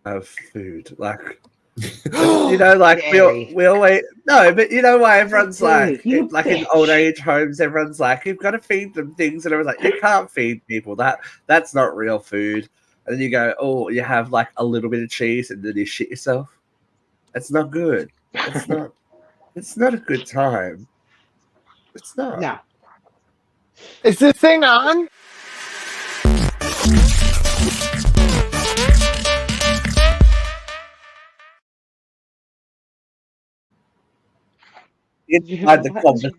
of food. Like, like Dairy. we always no, but you know why everyone's like You in old bitch. age homes, everyone's like, you've got to feed them things, and everyone's like, you can't feed people that's not real food. And then you go, oh, you have like a little bit of cheese, and then you shit yourself. That's not good. It's not. It's not a good time. It's not. No. Is this thing on? Inside the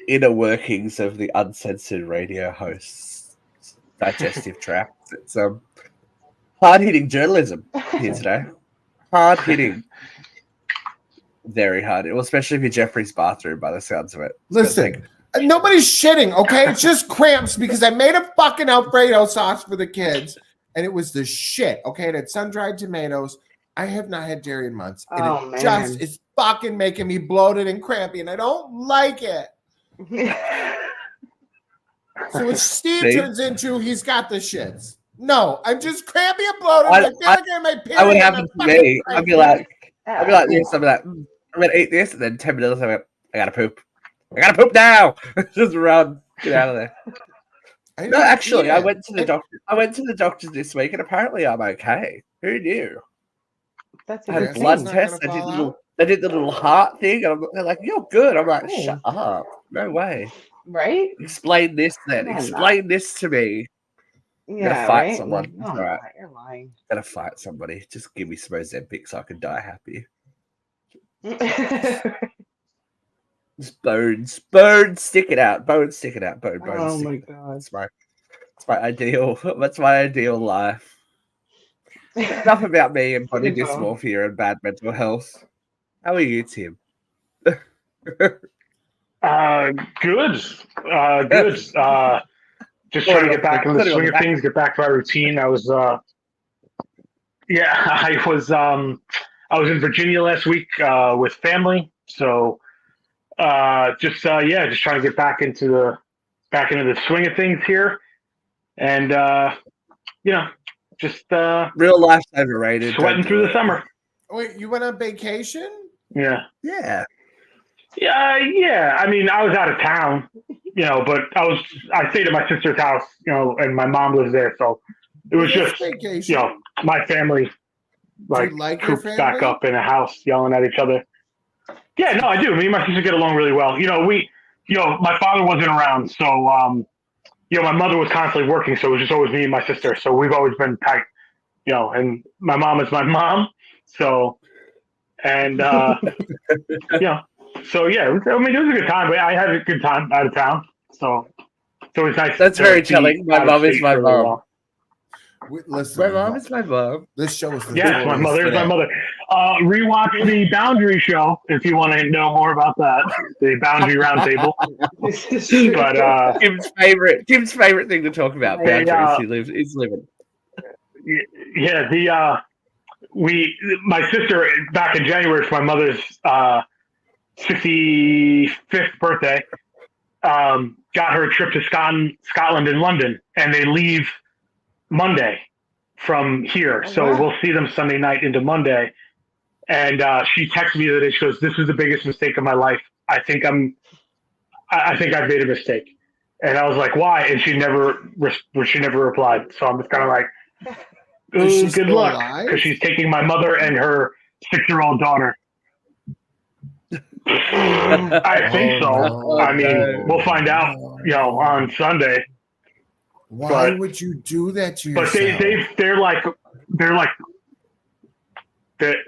inner workings of the uncensored radio host's digestive tract. It's hard-hitting journalism here today. Hard-hitting. Very hard. Well, especially if you're Jeffrey's bathroom by the sounds of it. Listen, nobody's shitting, okay? It's just cramps because I made a fucking Alfredo sauce for the kids, and it was the shit, okay? It had sun-dried tomatoes. I have not had dairy in months. And just is fucking making me bloated and crampy, and I don't like it. So what Steve turns into, he's got the shits. No, I'm just crampy and bloated. I feel like I'm my period. That would happen to me. I'd be like this. I'd be like, I'm gonna eat this, and then 10 minutes I'm like, I gotta poop. I gotta poop now. Just run. Get out of there. No, actually, I went to the doctor. I went to the doctor this week, and apparently I'm okay. Who knew? That's I had a blood test. I did the little heart thing, and they're like, "You're good." I'm like, "Shut up! No way." Right? Explain this then. Explain this to me. Yeah, gotta fight someone. No, all right. You're lying. Gotta fight somebody. Just give me some Ozempic so I can die happy. Just bones, stick it out, bones, stick it out, bones. Oh my god, it's my ideal. That's my ideal life. Enough about me and body dysmorphia and bad mental health. How are you, Tim? Good. Good. Just trying to get back into the swing of things, get back to my routine. I was I was in Virginia last week with family, so just trying to get back into the swing of things here, and just real life's overrated. Sweating through the summer. Wait, you went on vacation? Yeah. Yeah. Yeah. I mean, I was out of town, but I stayed at my sister's house, and my mom lives there, so it was just vacation. My family cooped back up in a house yelling at each other. Yeah, no, I do. Me and my sister get along really well. My father wasn't around, so my mother was constantly working, so it was just always me and my sister. So we've always been tight, and my mom is my mom. So, and, so yeah, it was a good time, but I had a good time out of town. So it's always nice. That's very telling. My mom is my mom. Listen, my mom is my mom. This show is my mother is my mother. Rewatch the Boundary Show if you want to know more about that. The Boundary Roundtable. But Tim's favorite thing to talk about. Boundaries. He's living. Yeah. My sister back in January for my mother's 65th birthday. Got her a trip to Scotland and London, and they leave Monday from here. So we'll see them Sunday night into Monday. And she texted me the other day. She goes, "This was the biggest mistake of my life. I think I've made a mistake." And I was like, "Why?" And she never replied. So I'm just kind of like, "Ooh, good luck," because she's taking my mother and her 6-year-old daughter. I think so. No. I mean, we'll find out, on Sunday. Why would you do that to yourself? But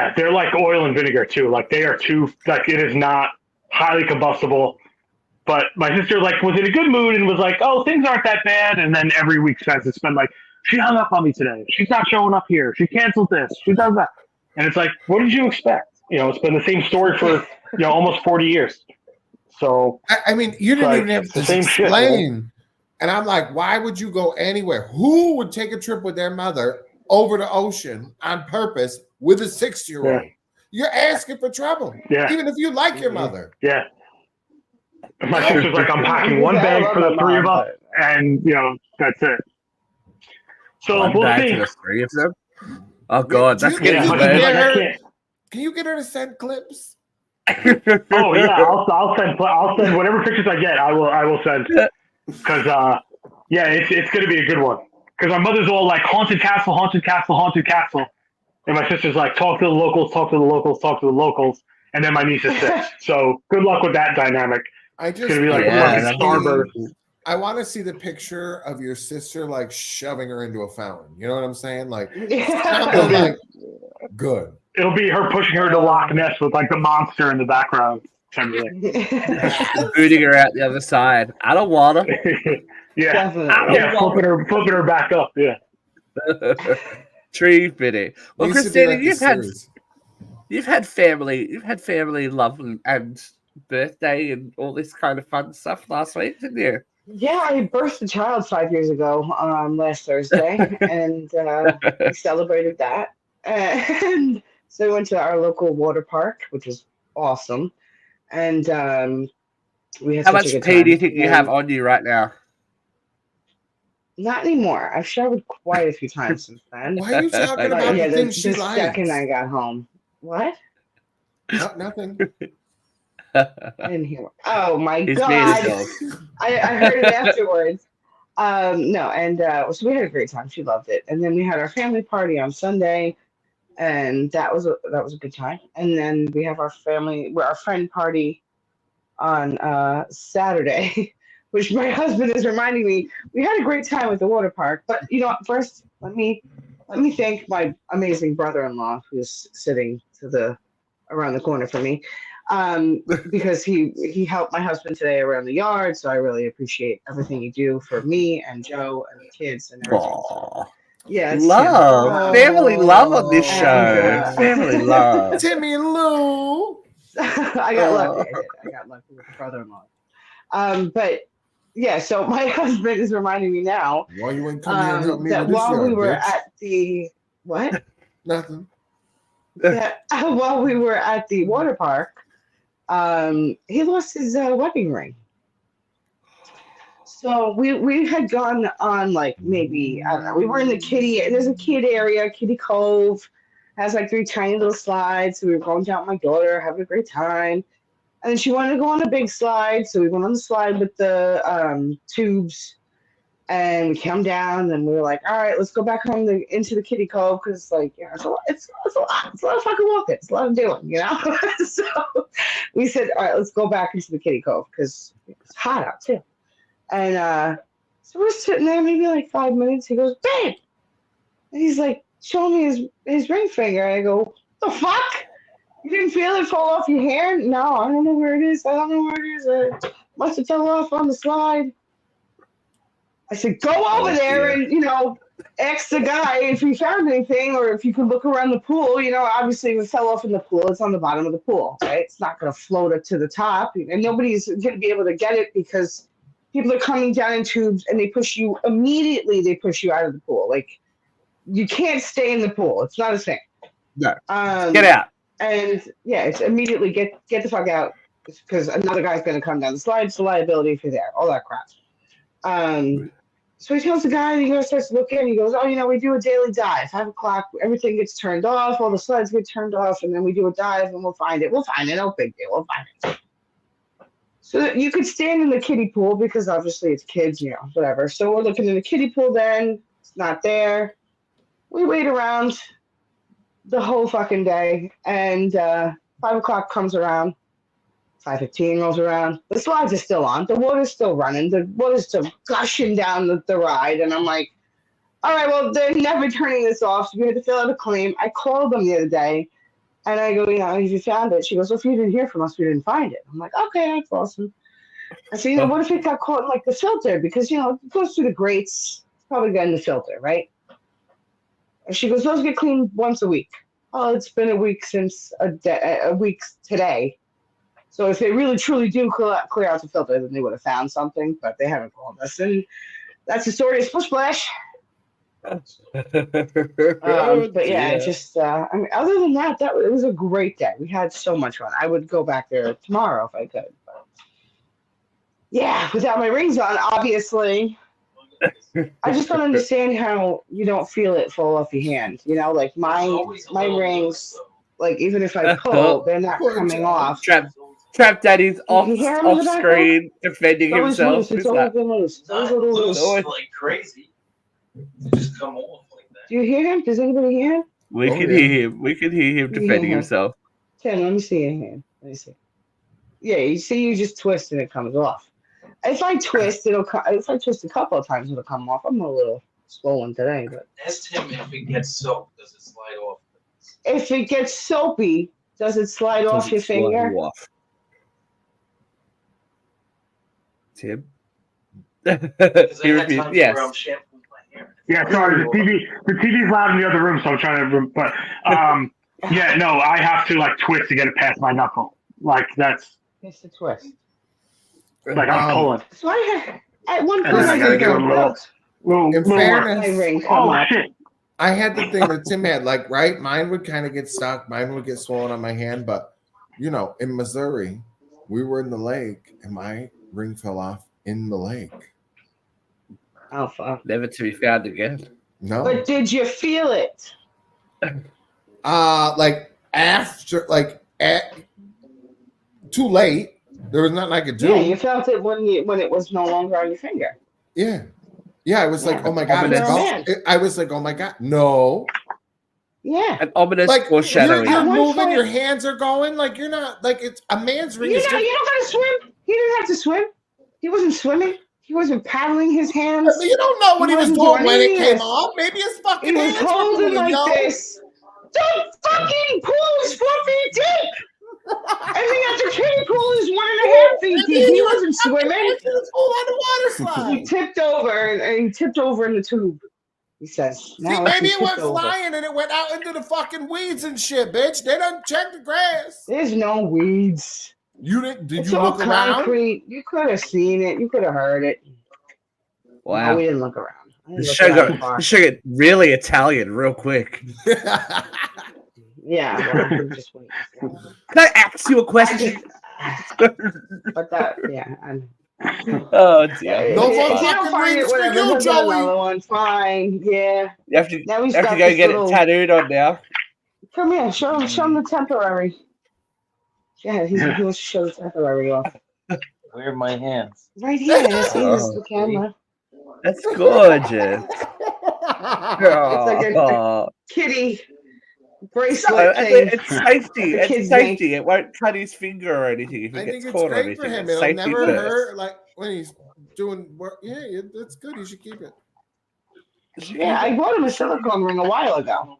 they're like oil and vinegar too. Like they are too, like it is not highly combustible. But my sister was in a good mood and was like, "Oh, things aren't that bad." And then every week it's been like, "She hung up on me today. She's not showing up here. She canceled this. She does that." And it's like, what did you expect? It's been the same story for almost 40 years. So I mean, you didn't even have to explain. Shit, and I'm like, why would you go anywhere? Who would take a trip with their mother over the ocean on purpose with a 6-year-old? Yeah. You're asking for trouble. Yeah. Even if you like your mother. Yeah. My sister's like, "I'm packing one bag for the three of us," and that's it. So one we'll bag see. for the three of them. Oh God, Do you that's think getting you but can she's get like, I her? can't. Can you get her to send clips? Oh yeah, I'll send whatever pictures I get. I will send because yeah, it's gonna be a good one. Because my mother's all like haunted castle, haunted castle, haunted castle, and my sister's like talk to the locals, talk to the locals, talk to the locals, and then my niece is 6. So good luck with that dynamic. I It's just gonna be like Yeah, a fucking that'd starburst. I want to see the picture of your sister like shoving her into a fountain. You know what I'm saying? Like something like good. It'll be her pushing her to Loch Ness with like the monster in the background. Everything. booting her out the other side. I don't want her. Yeah, Definitely. yeah, flipping her back up. Yeah. Tree fitting. Well, Needs to be Christina, like the series. you've had family love and birthday and all this kind of fun stuff last week, didn't you? Yeah, I birthed a child 5 years ago last Thursday, and we celebrated that. And so we went to our local water park, which was awesome, and we had How such a much good pee do you time. think And you have then, on you right now? not anymore. I've showered quite a few times since then. Why are you talking But about yeah, the things she the second likes? I got home, what? Nothing. I didn't hear. Oh my He's being a God! dog. I heard it afterwards. No, and so we had a great time. She loved it, and then we had our family party on Sunday, and that was a good time. And then we have our friend party on Saturday, which my husband is reminding me we had a great time at the water park. But you know what? First, let me thank my amazing brother-in-law who's sitting to the around the corner from me, because he helped my husband today around the yard. So I really appreciate everything you do for me and Joe and the kids and everything. So Aw. yeah, it's Tim. Love. Family love on this And show. Family love. Timmy Lou. I got lucky. I did. I got lucky with the brother-in-law. But yeah, so my husband is reminding me now Why you ain't come here and help me that with this while we yard, were bitch? at the what? Nothing. That while we were at the water park, he lost his wedding ring. So we had gone on like maybe I don't know. We were in the there's a kid area, Kiddie Cove, has like 3 tiny little slides. So we were going down with my daughter, having a great time. And then she wanted to go on a big slide, so we went on the slide with the tubes, and we came down. And we were like, "All right, let's go back home into the Kiddie Cove because, like, you know, it's a lot of fucking walking, it's a lot of doing, you know." So we said, "All right, let's go back into the Kiddie Cove because it's hot out too." And so we're sitting there maybe like 5 minutes. He goes, "Babe," and he's like showing me his ring finger. I go, "The fuck? You didn't feel it fall off your hand?" "No, I don't know where it is. I don't know where it is. It must have fell off on the slide." I said, "Go over Oh, there dear. and, ask the guy if he found anything or if you could look around the pool. Obviously, if it fell off in the pool, it's on the bottom of the pool, right? It's not going to float it to the top. And nobody's going to be able to get it because people are coming down in tubes and they push you out of the pool. Like, you can't stay in the pool. It's not a thing. No. Um, Get out. And yeah, it's immediately get the fuck out because another guy's going to come down the slide. It's a liability if you're there. All that crap. So he tells the guy, and he starts looking, and he goes, "Oh, we do a daily dive. 5 o'clock, everything gets turned off, all the slides get turned off, and then we do a dive, and we'll find it. We'll find it. No big deal. We'll find it." So you could stand in the kiddie pool because obviously it's kids, whatever. So we're looking in the kiddie pool then. It's not there. We wait around the whole fucking day, and 5 o'clock comes around. 5:15 rolls around. The slides are still on. The water's still running. The water's still gushing down the ride. And I'm like, all right, well, they're never turning this off. So we had to fill out a claim. I called them the other day, and I go, "If you found it?" She goes, "Well, if you didn't hear from us, we didn't find it." I'm like, "Okay, that's awesome." I said, "What if it got caught in, like, the filter? Because, it goes through the grates. It's probably got in the filter, right?" And she goes, "Those get cleaned once a week." "Oh, it's been a week since a week today. So if they really truly do clear out the filter, then they would have found something, but they haven't called us." And that's the story of Splish Splash. But yeah, just other than that, it was a great day. We had so much fun. I would go back there tomorrow if I could. But yeah, without my rings on, obviously. I just don't understand how you don't feel it fall off your hand. You know, like my rings, like even if I pull, they're not coming off. Trap Daddy's You hear him in off the background? screen defending It's always himself. loose. It's always been loose. It's always a little loose. always- like crazy. They just come off like that. Do you hear him? Does anybody hear him? We can hear him. We can hear him You defending hear him. himself. Tim, let me see your hand. Let me see. Yeah, you see, you just twist and it comes off. If I twist, it'll come. If I twist a couple of times, it'll come off. I'm a little swollen today, but Ask him if it gets soaked, does it slide off? if it gets soapy, does it slide off your Doesn't slide finger? off. Tim? Because I He had repeats, times yes. where I'm shampooing my hair. Yeah, sorry. The TV's loud in the other room, so I'm trying to. But yeah, no, I have to like twist to get it past my knuckle. Like that's It's the twist. like I'm pulling. So I had, at one point And then I I gotta did give go him a little- look. Little In work. fairness, My ring come Oh up. shit! I had the thing that Tim had, like, right? Mine would kind of get stuck. Mine would get swollen on my hand. But, you know, in Missouri, we were in the lake and my ring fell off in the lake. Oh fuck! Never to be found again. No. But did you feel it? Like, after, like, too late. There was nothing I could do. Yeah, you felt it when it was no longer on your finger. Yeah. Yeah, I was like, Yeah. oh my God. Ominous. It's gone. I was like, oh my God. No. Yeah. An ominous Like, foreshadowing. you're At one moving, point- your hands are going. Like, you're not, like, it's a man's ring. You is know, different. you don't gotta swim. He didn't have to swim. He wasn't swimming. He wasn't paddling his hands. You don't know what he was wasn't doing doing when any it of came this. off. Maybe his He fucking was hands were holding moving, like yo. this. Don't fucking pull his 4 feet deep. I mean, after kiddie pool is 1.5 feet deep. He wasn't swimming. He was full on the water He slide. tipped over and he tipped over in the tube. He says, See, now maybe he it went tipped over. flying and it went out into the fucking weeds and shit, bitch. They don't check the grass. There's no weeds. You didn't? Did It's you all look around? concrete. You could have seen it. You could have heard it. No, Wow. we didn't look around. I didn't The look show around got far. the show got really Italian real quick. Yeah, well, I'm just waiting. Can I ask you a question? But that, yeah. Oh dear. No If more you fucking don't find rings it, for whatever. you, He'll get Joey. another one. Fine. Yeah. You have to, Now he's you have got to go this get little- it tattooed on now. Come here. Show him the temporary. Yeah, he wants to show the temporary off. Where are my hands? Right here. This is Oh. the camera. That's gorgeous. like a- Oh. Kitty So, bracelet thing. it's safety. The It's kids safety. It won't cut his finger or anything if he I gets think it's caught or great anything. for him. It's It'll safety never first. hurt. Like when he's doing work. Yeah, that's good. You should keep it. Yeah, I bought him a silicone ring a while ago.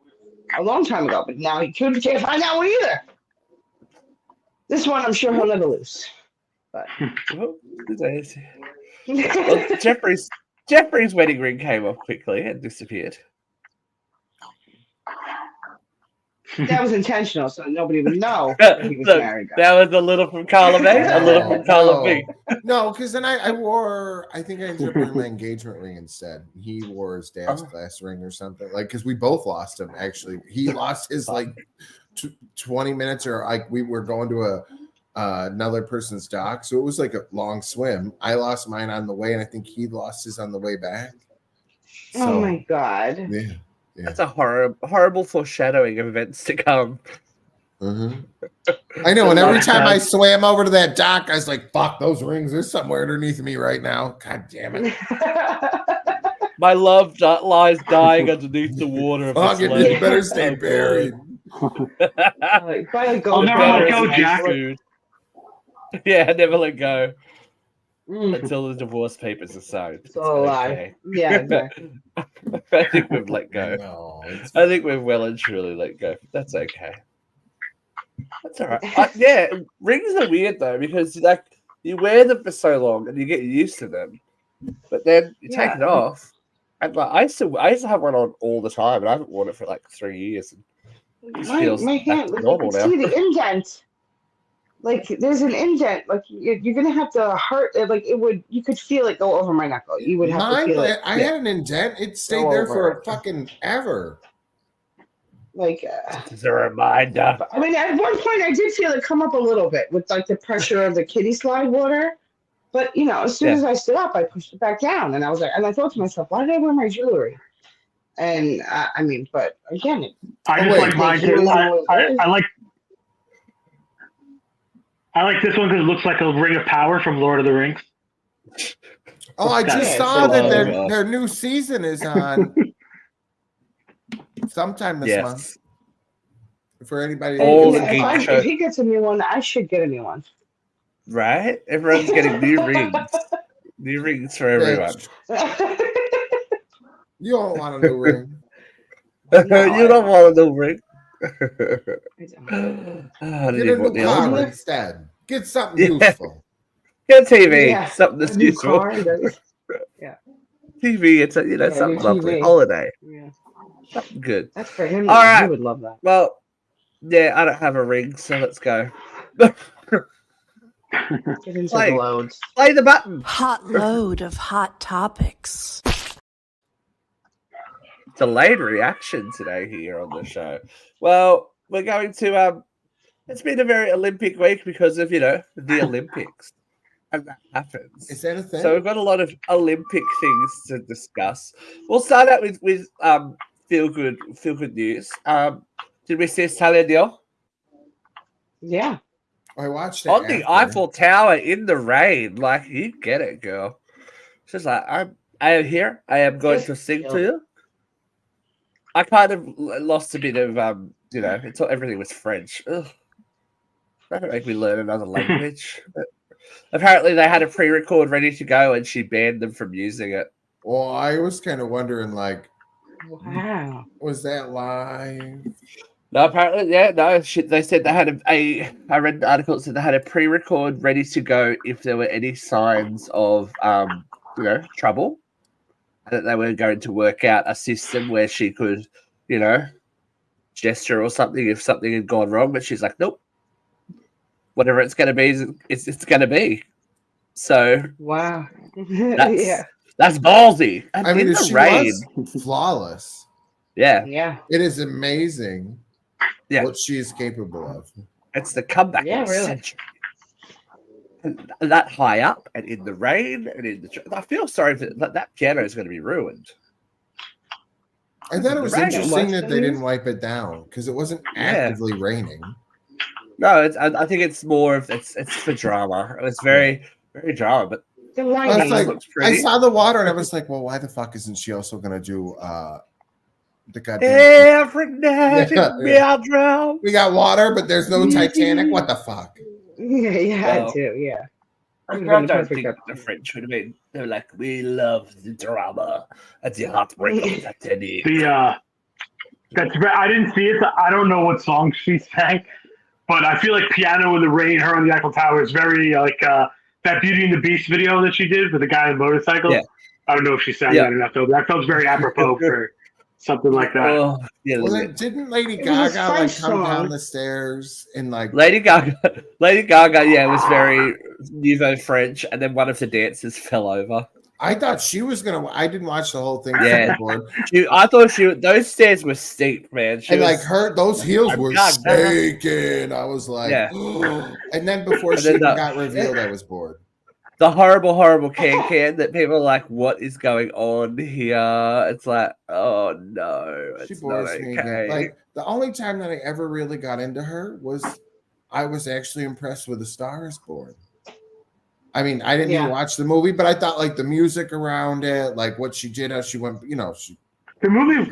A long time ago, but now he can't find that one either. This one I'm sure he'll never lose. But Well, well, Jeffrey's wedding ring came off quickly and disappeared. that was intentional, so nobody would know that he was Look, married. that was a little from column A, a little from column B. No, because then I wore. I think I ended up wearing my engagement ring instead. He wore his dad's glass ring or something. Like because we both lost him. Actually, he lost his like 20 minutes, or like we were going to another person's dock, so it was like a long swim. I lost mine on the way, and I think he lost his on the way back. Oh my god! Yeah. That's a horrible foreshadowing of events to come. I know, and every time I swam over to that dock, I was like, "Fuck those rings! There's somewhere underneath me right now." God damn it! My love lies dying underneath the water. Of Fuck this it, lake. you better stay buried. Like, by the I'll never let go, Better Jack. food. Yeah, never let go Mm, until the divorce papers are signed. it's all a lie. Okay. Yeah, exactly. I think we've let go. No, it's I think we've well and truly let go. That's okay. That's all right. Yeah, rings are weird though because like you wear them for so long and you get used to them, but then you take Yeah. it off. And like I used to have one on all the time, and I haven't worn it for like 3 years. And it just feels My back hand, to like, normal you now. can see the indent. Like there's an indent. Like you're gonna have to hurt. Like it would. You could feel it go over my knuckle. You would have to mine. feel it. I had an indent. It stayed Go there over for it. fucking ever. Like It's a reminder. I mean, at one point I did feel it come up a little bit with like the pressure of the kiddie slide water. But as soon as I stood up, I pushed it back down, and I was like, and I thought to myself, why did I wear my jewelry? And but again, I just like mine too. I like this one because it looks like a ring of power from Lord of the Rings. Oh, I just saw that their new season is on sometime this month. For anybody, if he gets a new one, I should get a new one. Right? Everyone's getting new rings. New rings for everyone. You don't want a new ring. You don't want a new ring. Get a new car instead. Get something useful. Get a TV. Something that's useful. Yeah. TV. It's something lovely. Holiday. Yeah. Something good. That's for him. All right. He would love that. Well, yeah, I don't have a ring, so let's go. Get into the loads. Play the button. Hot load of hot topics. Delayed reaction today here on the show. Well, we're going to it's been a very Olympic week because of the Olympics, and that happens. Is that a thing? So we've got a lot of Olympic things to discuss. We'll start out with feel good news. Did we see Celine Dion? Yeah, I watched it on the Eiffel Tower in the rain. Like, you get it, girl. She's like, I am here. I am going to sing to you. I kind of lost a bit of everything was French. Ugh. That make me learn another language. But apparently, they had a pre-record ready to go, and she banned them from using it. Well, I was kind of wondering, like, wow, was that live? No, apparently, yeah, no. They said they had I read the article that said they had a pre-record ready to go if there were any signs of trouble, and that they were going to work out a system where she could, gesture or something if something had gone wrong. But she's like, nope. Whatever it's going to be, it's going to be. So wow, that's ballsy. And I mean, in the she rain, was flawless. Yeah, it is amazing. Yeah, what she is capable of. It's the comeback. Yeah, really. Century. And that high up and in the rain and in the. I feel sorry for that piano is going to be ruined. I thought it was interesting that they didn't wipe it down because it wasn't actively raining. No, I think it's more of it's for drama. It's very very drama, but the lighting looks pretty. I saw the water and I was like, well, why the fuck isn't she also going to do the goddamn every night melodrama? We got water, but there's no Titanic. What the fuck? Yeah, I do. Yeah. I don't think the French would have been. They're like, we love the drama and the heartbreak of Titanic. I didn't see it. So I don't know what song she sang, but I feel like Piano in the Rain, her on the Eiffel Tower, is very like that Beauty and the Beast video that she did with the guy on the motorcycle. Yeah. I don't know if she sang that enough though. That felt very apropos for something like that. Oh, yeah, well, didn't Lady Gaga like come down the stairs and like Lady Gaga, yeah, was very Nouveau French, and then one of the dancers fell over. I thought she was gonna. I didn't watch the whole thing. Yeah, I thought those stairs were steep, man. Those heels were shaking. I was like, yeah. And then before she got revealed, I was bored. The horrible can that people are like, what is going on here? It's like, oh no, it's not okay. Like the only time that I ever really got into her was I was actually impressed with A Star Is Born. I mean, I didn't even watch the movie, but I thought like the music around it, like what she did as she went, The movie,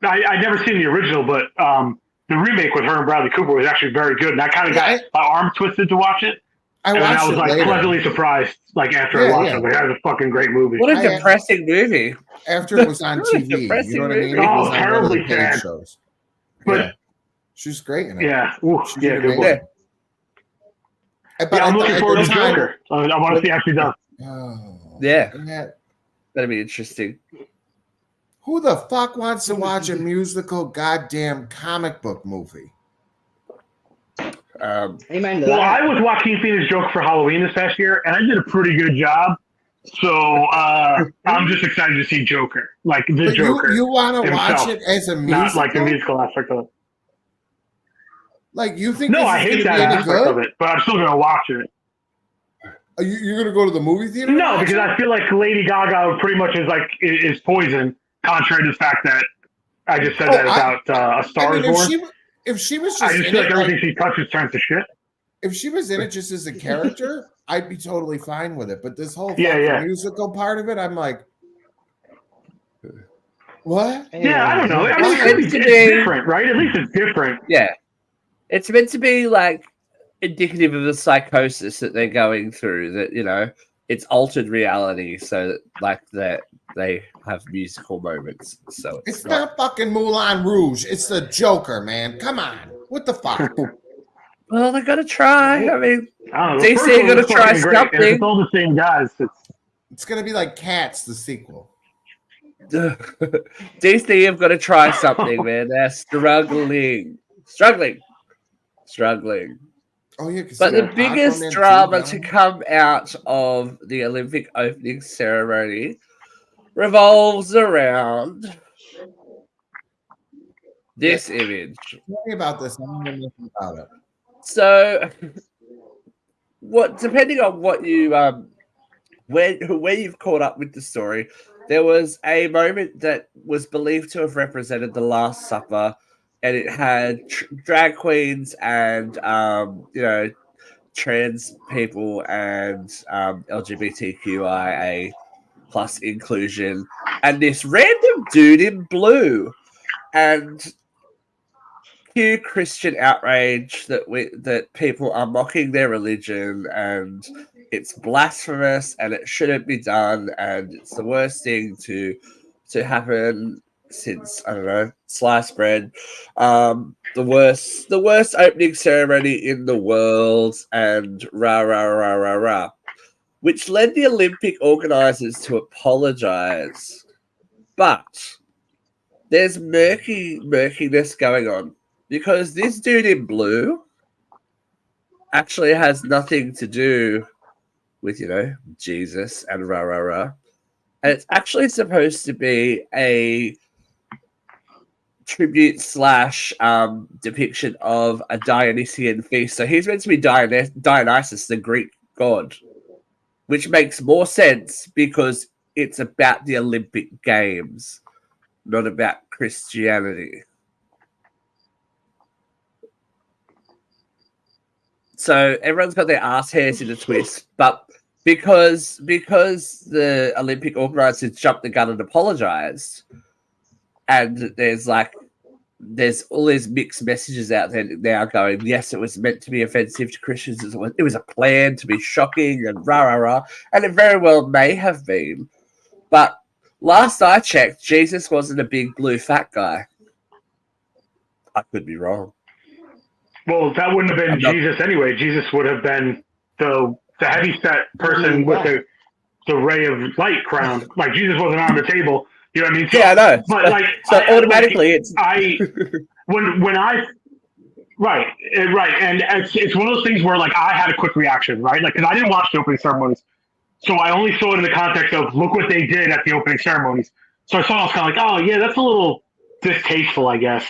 I never seen the original, but the remake with her and Bradley Cooper was actually very good, and I kind of got my arm twisted to watch it. I was like pleasantly surprised, like after I watched it. I was like, that was a fucking great movie. What a depressing movie! After it was on TV, you know what I mean? Oh, terribly sad. Shows. But she's great in it. Yeah, good one. But I'm looking forward to Joker. I want to see how she does. Yeah, that'd be interesting. Who the fuck wants to watch a musical goddamn comic book movie? Well, I was Joaquin Phoenix Joker for Halloween this past year, and I did a pretty good job. So I'm just excited to see Joker, like the Joker. You want to watch it as a musical, not like the musical aspect of it. Like you think? No, I hate that aspect of it, but I'm still gonna watch it. You're gonna go to the movie theater? No, because I feel like Lady Gaga pretty much is poison, contrary to the fact that I just said that about A Star Is Born. If she was just I just feel like everything she touches turns to shit. If she was in it just as a character, I'd be totally fine with it. But this whole fucking musical part of it, I'm like, what? Yeah, I don't know. I mean, it's different, right? At least it's different. Yeah. It's meant to be like indicative of the psychosis that they're going through, that, you know, it's altered reality so that, like, that they have musical moments. So it's not fucking Moulin Rouge. It's the Joker, man. Come on. What the fuck? Well, they gotta try. I mean, I DC are gonna try something. It's all the same guys. It's gonna be like Cats, the sequel. DC have got to try something, man. They're struggling. Oh yeah, but the biggest drama to come out of the Olympic opening ceremony revolves around this image. Tell me about this. I don't know anything about it. So, depending on what you where you've caught up with the story, there was a moment that was believed to have represented the Last Supper, and it had drag queens and you know, trans people and LGBTQIA plus inclusion, and this random dude in blue, and cue Christian outrage that people are mocking their religion and it's blasphemous and it shouldn't be done and it's the worst thing to happen since, I don't know, sliced bread. The worst opening ceremony in the world, and rah rah rah rah rah, which led the Olympic organizers to apologize. But there's murkiness going on, because this dude in blue actually has nothing to do with, you know, Jesus and rah rah rah. And it's actually supposed to be a tribute / depiction of a Dionysian feast. So he's meant to be Dionysus, the Greek god, which makes more sense because it's about the Olympic Games, not about Christianity. So everyone's got their ass hairs in a twist, but because the Olympic organizers jumped the gun and apologized, and there's all these mixed messages out there now going, yes, it was meant to be offensive to Christians, it was a plan to be shocking and rah rah rah, and it very well may have been, but last I checked, Jesus wasn't a big blue fat guy. I could be wrong. Well, that wouldn't have been Jesus anyway. Jesus would have been the heavy-set person with the ray of light crown. Like, Jesus wasn't on the table. You know what I mean? So, yeah, I know. But so automatically, it's right, and it's one of those things where, like, I had a quick reaction, right? Like, because I didn't watch the opening ceremonies, so I only saw it in the context of look what they did at the opening ceremonies. So I saw it, I was kind of like, oh yeah, that's a little distasteful, I guess.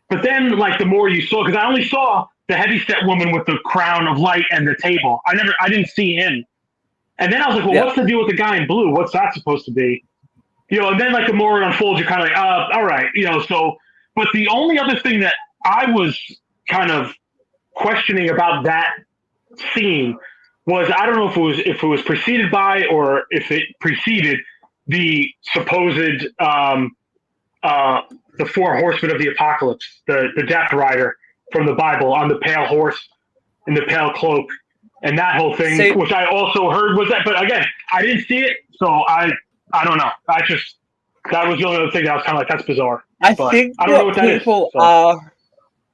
But then, like, the more you saw, because I only saw the heavy-set woman with the crown of light and the table. I didn't see him. And then I was like, well, what's the deal with the guy in blue? What's that supposed to be? You know, and then, like, the more it unfolds, you're kind of like, all right, you know, so. But the only other thing that I was kind of questioning about that scene was, I don't know if it was preceded by or if it preceded the supposed the 4 horsemen of the apocalypse, the Death Rider from the Bible on the pale horse in the pale cloak, and that whole thing, which I also heard was that. But again, I didn't see it, so I don't know. That was the only other thing that I was kind of like, that's bizarre. I think I don't know what people are.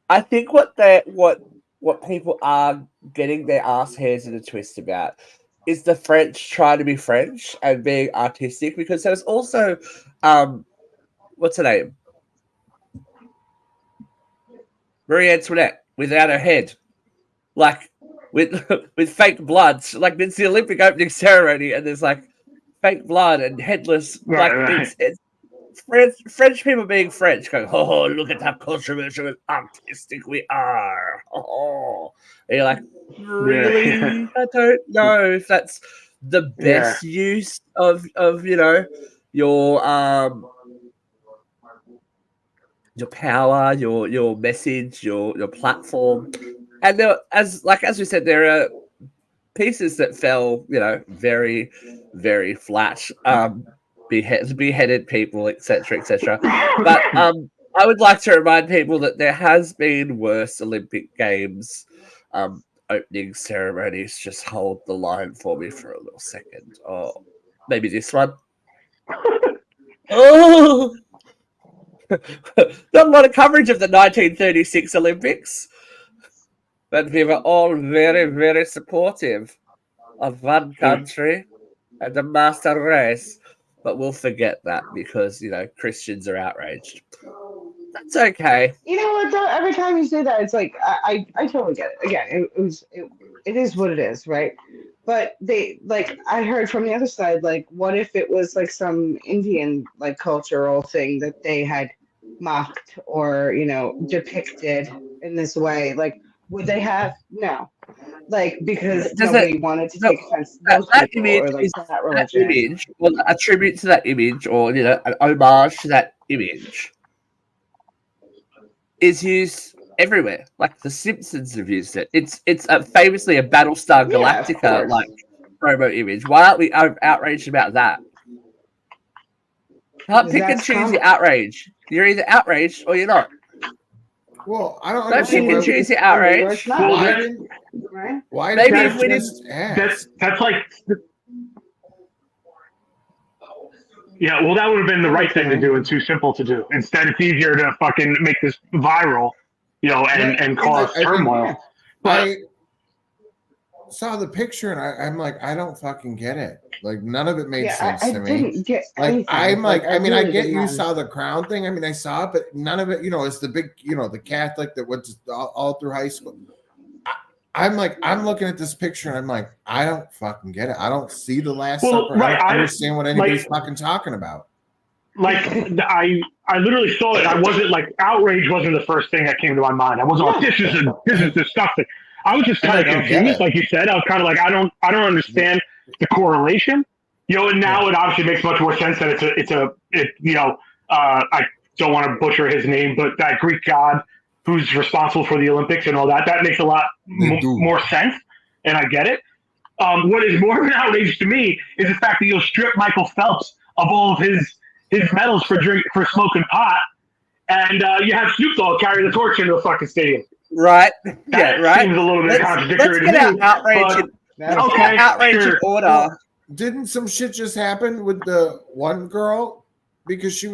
I think what people are getting their ass hairs in a twist about is the French trying to be French and being artistic, because there's also what's her name? Marie Antoinette without her head, like with fake blood. Like, it's the Olympic opening ceremony, and there's like fake blood and headless. It's French people being French, going, oh, look at how controversial and artistic we are. And you're like, really? I don't know if that's the best use of your power, your message, your platform. And there, as we said, there are pieces that fell, very, very flat. Beheaded people, etc., etc. But I would like to remind people that there has been worse Olympic Games opening ceremonies. Just hold the line for me for a little second. Oh, maybe this one. Oh, not a lot of coverage of the 1936 Olympics, but we were all very, very supportive of one country and the master race. But we'll forget that because, Christians are outraged. That's okay. You know what, though? Every time you say that, it's like, I totally get it. Again, it is what it is, right? But I heard from the other side, like, what if it was like some Indian, like, cultural thing that they had mocked or, depicted in this way? Like, would they have? No. Like, because nobody wanted to take offense to those that people image or, like, is that religion. That image, or a tribute to that image, or, an homage to that image is used everywhere. Like the Simpsons have used it. It's famously a Battlestar Galactica like promo image. Why aren't we outraged about that? Can't pick and choose your outrage. You're either outraged or you're not. Well, I don't Don't pick and choose your outrage. Why maybe if we didn't. That's like. Yeah, well, that would have been the right thing to do and too simple to do. Instead, it's easier to fucking make this viral, and cause turmoil. I saw the picture and I'm like, I don't fucking get it. Like, none of it made sense to me. Didn't get like, I'm like, I mean, really I get you saw the crown thing. I mean, I saw it, but none of it, it's the big, the Catholic that went all through high school. I'm like, I'm looking at this picture and I'm like, I don't fucking get it. I don't see the Last Supper. Right, I don't understand what anybody's fucking talking about. Like, I literally saw it. I wasn't like, outrage wasn't the first thing that came to my mind. I wasn't like, this is disgusting. I was just kind of confused, like you said. I was kind of like, I don't understand the correlation, and now it obviously makes much more sense that I don't want to butcher his name, but that Greek god who's responsible for the Olympics and all that. That makes a lot more sense, and I get it. What is more of an outrage to me is the fact that you'll strip Michael Phelps of all of his medals for smoking pot, and you have Snoop Dogg carry the torch into a fucking stadium. Right. That seems a little bit contradictory to me. Let's get outrage in order. Well, didn't some shit just happen with the one girl because she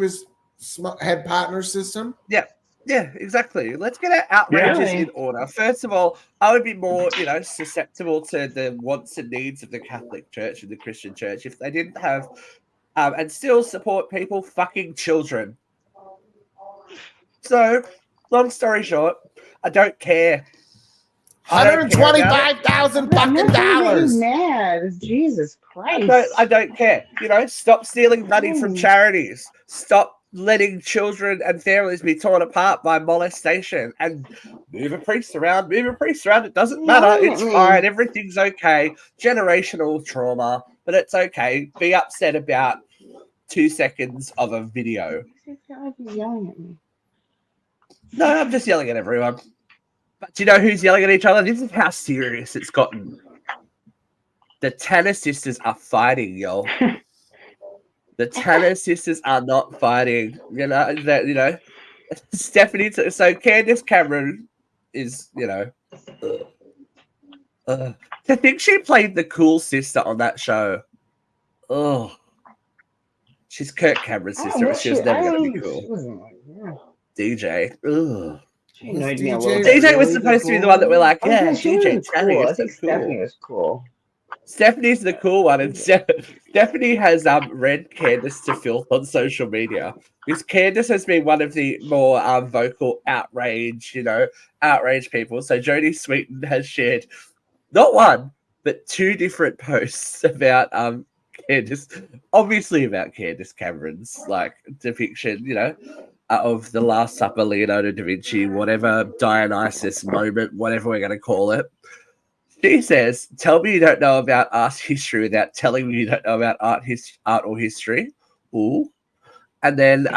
had pot in her system? Yeah. Yeah, exactly. Let's get our outrages in order. First of all, I would be more, susceptible to the wants and needs of the Catholic Church and the Christian Church if they didn't have and still support people fucking children. So, long story short, I don't care. $125,000 fucking dollars. Mad, Jesus Christ! I don't care. Stop stealing money from charities. Stop letting children and families be torn apart by molestation, and move a priest around. It doesn't matter. It's fine. Everything's okay. Generational trauma, but it's okay. Be upset about 2 seconds of a video. Yelling at me. No, I'm just yelling at everyone. But do you know who's yelling at each other? This is how serious it's gotten. The Tanner sisters are fighting, yo. The Tanner sisters are not fighting. Stephanie. So Candace Cameron is, to think she played the cool sister on that show. Oh, she's Kirk Cameron's sister, but she was never going to be cool. DJ. Ugh. DJ was supposed to be the one that we're like, DJ Tanner. I think Stephanie was cool. Stephanie's the cool one, and Stephanie has read Candace to filth on social media because Candace has been one of the more vocal outrage people. So Jodie Sweetin has shared not one but 2 different posts about Candace, obviously about Candace Cameron's depiction, of the Last Supper, Leonardo da Vinci, whatever Dionysus moment, whatever we're going to call it. She says, "Tell me you don't know about art history without telling me you don't know about art or history." Ooh. And then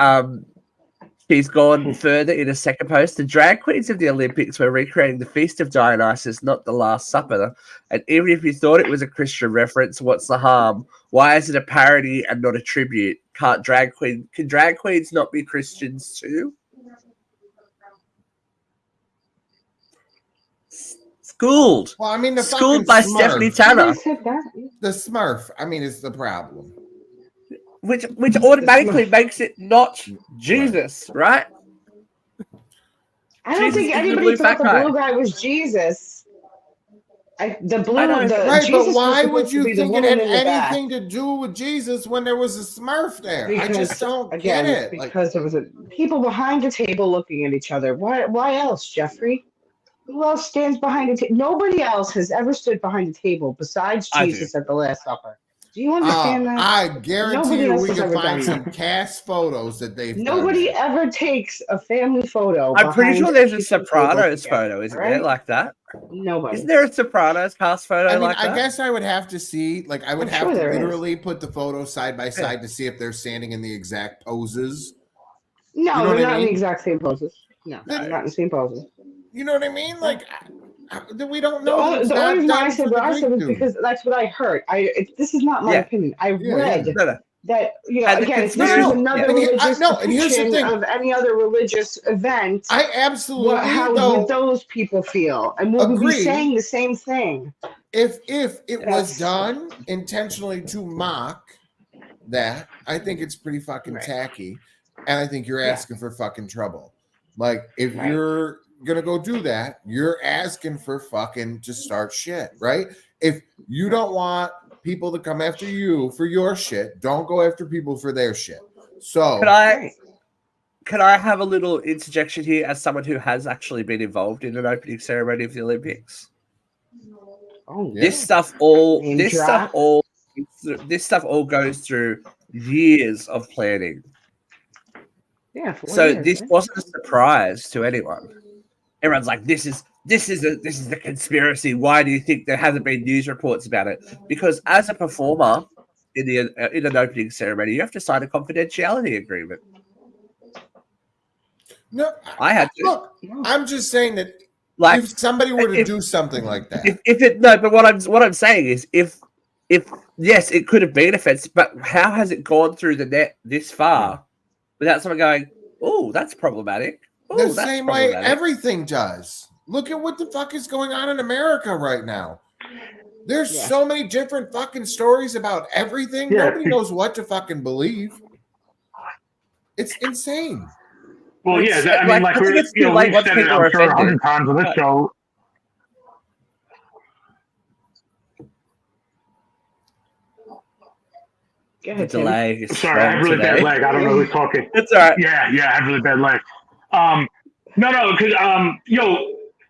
she's gone further in a second post. The drag queens of the Olympics were recreating the Feast of Dionysus, not the Last Supper. And even if you thought it was a Christian reference, what's the harm? Why is it a parody and not a tribute? Can drag queens not be Christians too? Schooled. Well, I mean, the Schooled by Smurf. Stephanie Tanner. The Smurf, I mean, is the problem. Which automatically makes it not Jesus, right? I don't Jesus think is the anybody blue thought fat the guy. blue guy was Jesus. I know, Right, Jesus but why was would supposed to you be the think it woman had in the back. anything to do with Jesus when there was a Smurf there? I Because, just don't again, get it. because there was people behind the table looking at each other. Why else, Jeffrey? Who else stands behind a table? Nobody else has ever stood behind a table besides I do. Jesus at the Last Supper. Do you understand that? I guarantee Nobody you else we has can ever find done some that. cast photos that they've Nobody done. ever takes a family photo. I'm pretty behind sure there's a kitchen table Sopranos together, photo, isn't all there? right? Like that? Nobody. Isn't there a Sopranos cast photo I mean, like I that? guess I would have to see, like, I would I'm have sure to there is. literally put the photos side by side to see if they're standing in the exact poses. No, You know they're what I not in mean? the exact same poses. No, they're not in the same poses. You know what I mean? Like, we don't The know that only, it's the not only reason I done said for the what I said Greek was dude. because that's what I heard. This is not my opinion. I read No. that, And the again, if this conspiracy- was another And religious and here's the depiction thing. of any other religious event, I absolutely how would those people feel? And we would be agree. saying the same thing. If it was That's- done intentionally to mock that, I think it's pretty fucking Right. tacky, and I think you're Yeah. asking for fucking trouble. Like, if Right. you're gonna go do that, you're asking for fucking to start shit, right? If you don't want people to come after you for your shit, don't go after people for their shit. So Can I have a little interjection here as someone who has actually been involved in an opening ceremony of the Olympics? Oh, Yeah. This stuff all Name drop. goes through years of planning. Yeah. 4 So years, this right? wasn't a surprise to anyone. Everyone's like, this is the conspiracy. Why do you think there hasn't been news reports about it? Because as a performer in an opening ceremony, you have to sign a confidentiality agreement. no, I had to. look, I'm just saying that Like, if somebody were to if- do something like that, but what I'm saying is if yes, it could have been offensive, but how has it gone through the net this far without someone going, "Oh, that's problematic." the Oh, that's same way problematic. everything does. Look at what the fuck is going on in America right now. There's Yeah. so many different fucking stories about everything. Yeah. Nobody knows what to fucking believe. It's insane. Well, It's- yeah, I mean, like I think we're, it's too late we've once said it, people I'm are sure, 100 offended. times on this But- show. Go The ahead, Tim. delay is Sorry, I have really today. bad leg. I don't know who's talking. It's all right. Yeah, I have really bad leg. No, because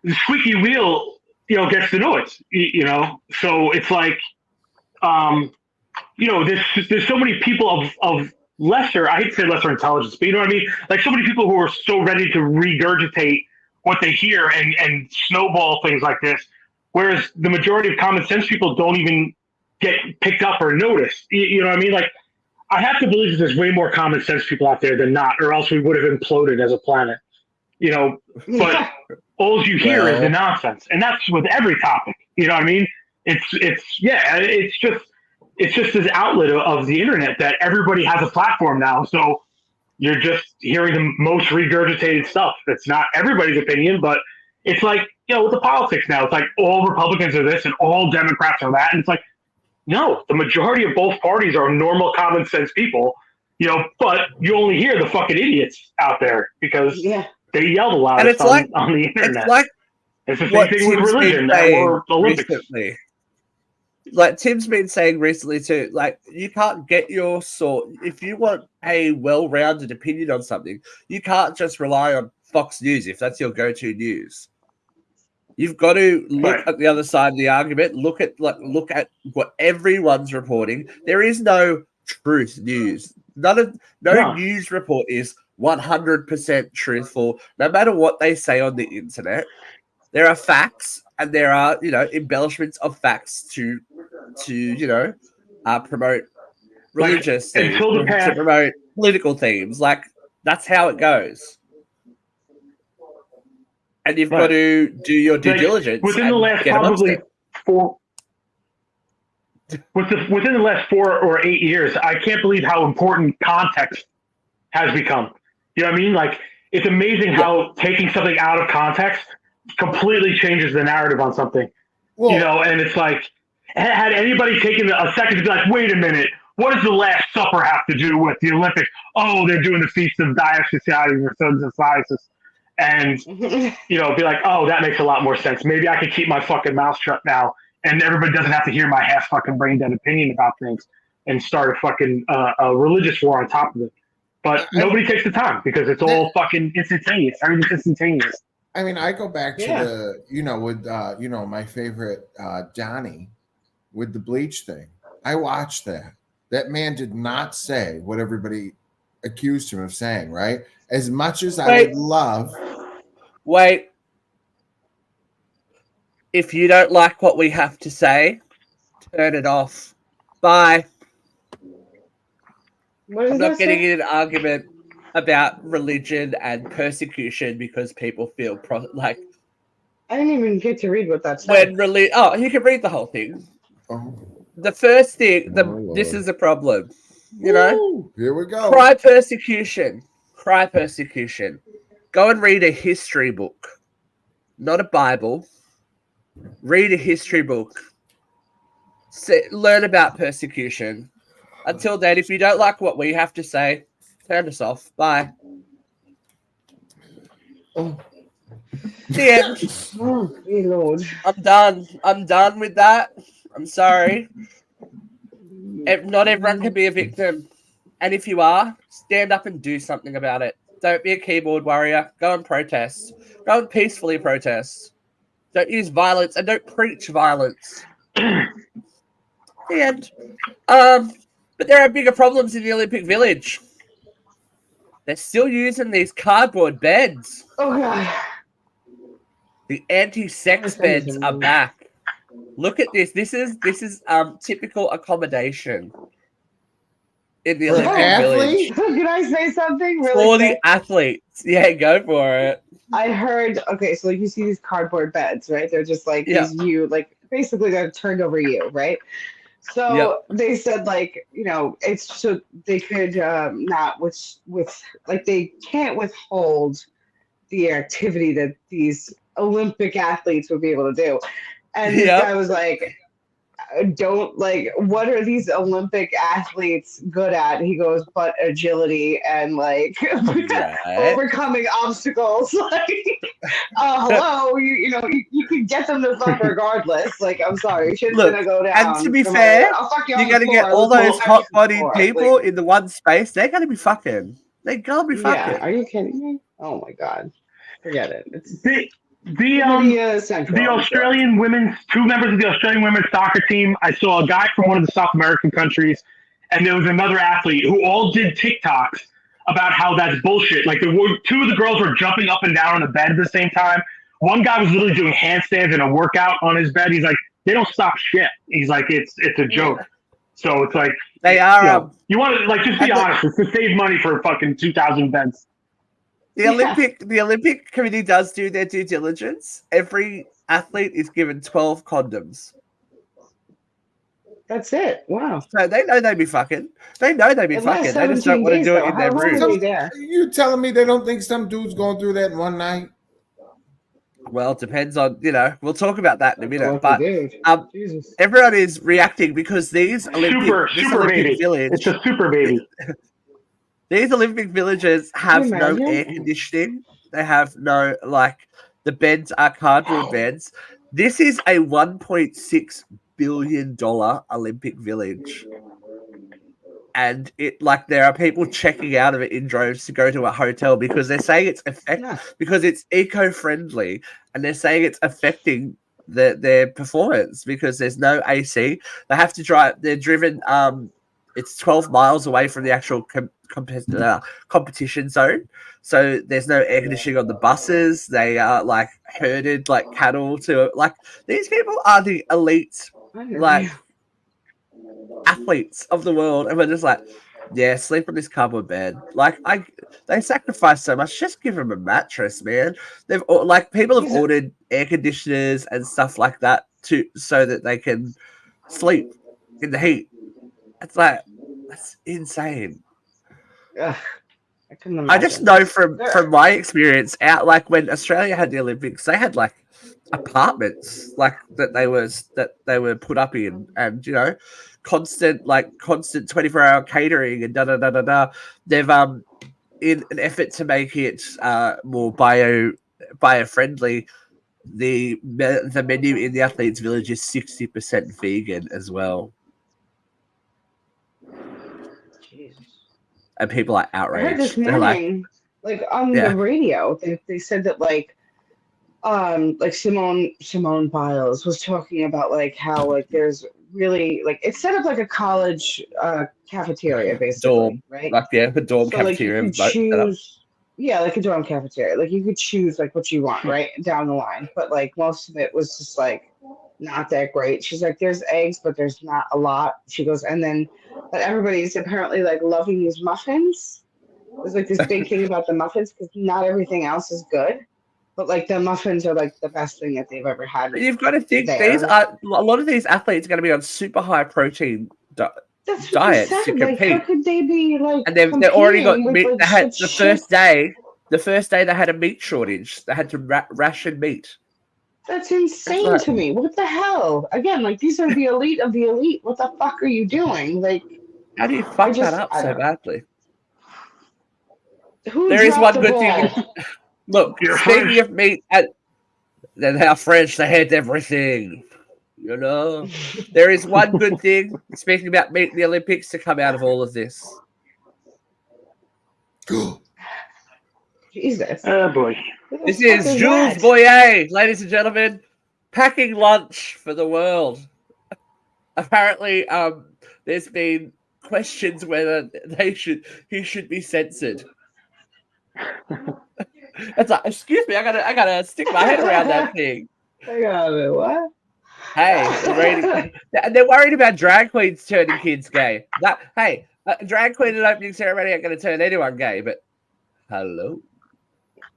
the squeaky wheel, gets the noise. So it's like, there's so many people of lesser, I hate to say lesser intelligence, but you know what I mean? Like so many people who are so ready to regurgitate what they hear and snowball things like this, whereas the majority of common sense people don't even get picked up or noticed. You know what I mean? Like, I have to believe that there's way more common sense people out there than not, or else we would have imploded as a planet. But all you hear is the nonsense, and that's with every topic. You know what I mean? It's just this outlet of the internet that everybody has a platform now. So you're just hearing the most regurgitated stuff. It's not everybody's opinion, but it's like, with the politics now, it's like all Republicans are this and all Democrats are that. And it's like, no, the majority of both parties are normal, common sense people, but you only hear the fucking idiots out there because they yell the loudest And it's like on the internet. It's like it's the same what thing with Tim's religion been saying or Olympics. recently. Like Tim's been saying recently too, like you can't get your if you want a well-rounded opinion on something, you can't just rely on Fox News if that's your go-to news. You've got to look at the other side of the argument. Look at what everyone's reporting. There is no truth news. No news report is 100% truthful. No matter what they say on the internet, there are facts and there are, embellishments of facts to promote religious things, until the to past, promote political themes. Like, that's how it goes. And you've got to do your due diligence within the and last get amongst probably it. within the last 4 or 8 years, I can't believe how important context has become. You know what I mean? Like, it's amazing how taking something out of context completely changes the narrative on something. Well, And it's like, had anybody taken a second to be like, wait a minute, what does the Last Supper have to do with the Olympics? Oh, they're doing the Feast of Dionysius or Sons of Dionysus. And, be like, oh, that makes a lot more sense. Maybe I could keep my fucking mouth shut now, and everybody doesn't have to hear my half fucking brain dead opinion about things and start a fucking a religious war on top of it. But nobody takes the time because it's all fucking instantaneous. Everything's instantaneous. I mean, I go back to with my favorite Johnny with the bleach thing. I watched that. That man did not say what everybody accused him of saying, right? As much as I would love. Wait. If you don't like what we have to say, turn it off. Bye. I'm not getting in an argument about religion and persecution because people feel like. I didn't even get to read what that said. You can read the whole thing. Oh. The first thing, this is a problem. Here we go. Cry persecution. Go and read a history book, not a Bible. Read a history book. Learn about persecution. Until then, if you don't like what we have to say, turn us off. Bye. Oh. The end. Oh, dear Lord. I'm done with that. I'm sorry. Not everyone can be a victim. And if you are, stand up and do something about it. Don't be a keyboard warrior. Go and protest. Go and peacefully protest. Don't use violence and don't preach violence. The end. But there are bigger problems in the Olympic Village. They're still using these cardboard beds. Oh, God. The anti-sex beds are back. Look at this. This is typical accommodation in the Olympic Village. Can I say something really For quick? the athletes. Yeah, go for it. I heard, okay, so you see these cardboard beds, right? They're just like these basically they're turned over you, right? So they said it's so they could not they can't withhold the activity that these Olympic athletes would be able to do. And this guy was like, what are these Olympic athletes good at? He goes, but agility and overcoming obstacles. Hello, you can get them to fuck regardless. I'm sorry, shit's gonna go down. And to be fair, you're gonna get all those hot-bodied people in the one space. They're gonna be fucking. They're gonna be fucking. Yeah, are you kidding me? Oh my god, forget it. It's the Australian women's, 2 members of the Australian women's soccer team. I saw a guy from one of the South American countries, and there was another athlete who all did TikToks about how that's bullshit. 2 of the girls were jumping up and down on the bed at the same time. One guy was literally doing handstands and a workout on his bed. He's like, they don't stop shit. He's like, it's a joke. So it's like they are. You want to just be honest. It's to save money for fucking 2,000 beds. The Olympic Committee does do their due diligence. Every athlete is given 12 condoms. That's it. Wow. So they know they'd be fucking. They know they'd be fucking. They just don't want to do it in their room. You telling me they don't think some dude's going through that in one night? Well, it depends on, we'll talk about that in a minute. But everyone is reacting because these Olympic Village. It's a super baby. These Olympic villages have no air conditioning. They have no, the beds are cardboard beds. This is a $1.6 billion Olympic village. And there are people checking out of it in droves to go to a hotel because they're saying it's because it's eco-friendly, and they're saying it's affecting their performance because there's no AC. They have to drive. They're driven it's 12 miles away from the actual competition zone. So there's no air conditioning on the buses. They are like herded like cattle to like these people are the elite like athletes of the world, and we're just like, yeah, sleep on this cardboard bed. Like they sacrifice so much. Just give them a mattress, man. They've like people have ordered air conditioners and stuff like that so that they can sleep in the heat. It's like that's insane. Ugh, I couldn't imagine. I just know from my experience out like when Australia had the Olympics, they had like apartments like that they were put up in, and you know, constant 24-hour catering and da da da da da. They've in an effort to make it more bio friendly. The menu in the athletes' village is 60% vegan as well. Jesus. And people are outraged. I heard this morning, like on the radio, they said that like Simone Biles was talking about like how like there's really like it's set up like a college cafeteria basically, dorm, right? Like a dorm So cafeteria. like you could choose, like a dorm cafeteria. Like you could choose like what you want right down the line, but like most of it was just like not that great. She's like, there's eggs, but there's not a lot. She goes, and then but everybody's apparently like loving these muffins. There's like this big thing about the muffins because not everything else is good. But like the muffins are like the best thing that they've ever had. You've got to think a lot of these athletes are going to be on super high protein diets to compete. Like, how could they be like? And they've already got meat. Like, they had the first day. The first day they had a meat shortage. They had to ration meat. That's insane to me. What the hell? Again, like these are the elite of the elite. What the fuck are you doing? Like, how do you fuck that up so badly? There is one good thing. Look, speaking of meat, then how French, they hate everything. You know, there is one good thing, speaking about meat in the Olympics, to come out of all of this. Jesus. Oh, boy. This is Jules Boyer, ladies and gentlemen, packing lunch for the world. Apparently, there's been questions whether he should be censored. It's like, excuse me, I gotta stick my head around that thing. I gotta what? Hey, they're worried about drag queens turning kids gay. Drag queen at opening ceremony ain't gonna turn anyone gay, but hello.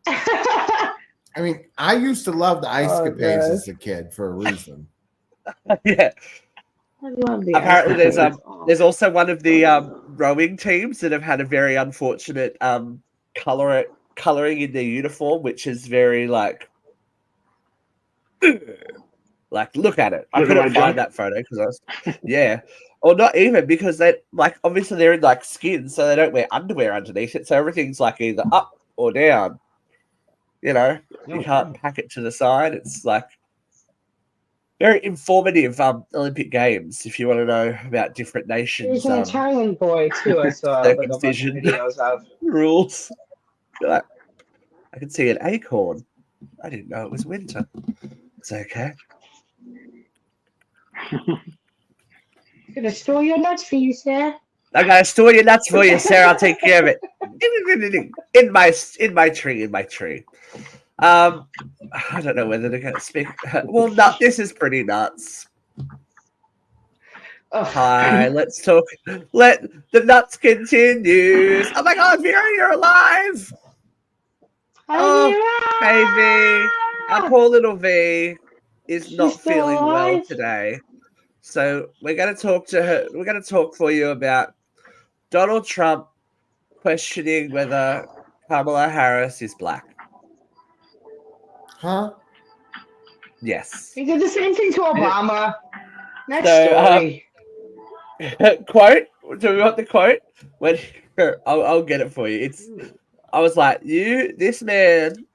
I mean, I used to love the ice capades as a kid for a reason. Yeah. I love the apparently there's also one of the rowing teams that have had a very unfortunate coloring in their uniform, which is very like look at it. I couldn't find that photo because I was or not even because they like obviously they're in like skin, so they don't wear underwear underneath it, so everything's like either up or down. You know, you can't pack it to the side. It's like very informative Olympic Games if you want to know about different nations. There's an Italian boy too. I saw like a bunch of videos of rules. Like, I can see an acorn. I didn't know it was winter. It's okay. Gonna store your nuts for you, sir. I'm gonna store your nuts for you, sir. I'll take care of it. In my tree. I don't know whether to speak. Well, this is pretty nuts. Oh. Hi, let's talk. Let the nuts continues. Oh my God, Vera, you're alive! Oh, baby, our poor little V is not feeling well today. So we're going to talk to her. We're going to talk for you about Donald Trump questioning whether Kamala Harris is black. Huh? Yes. He did the same thing to Obama. Next story. Quote. Do we want the quote? When I'll get it for you. I was like, this man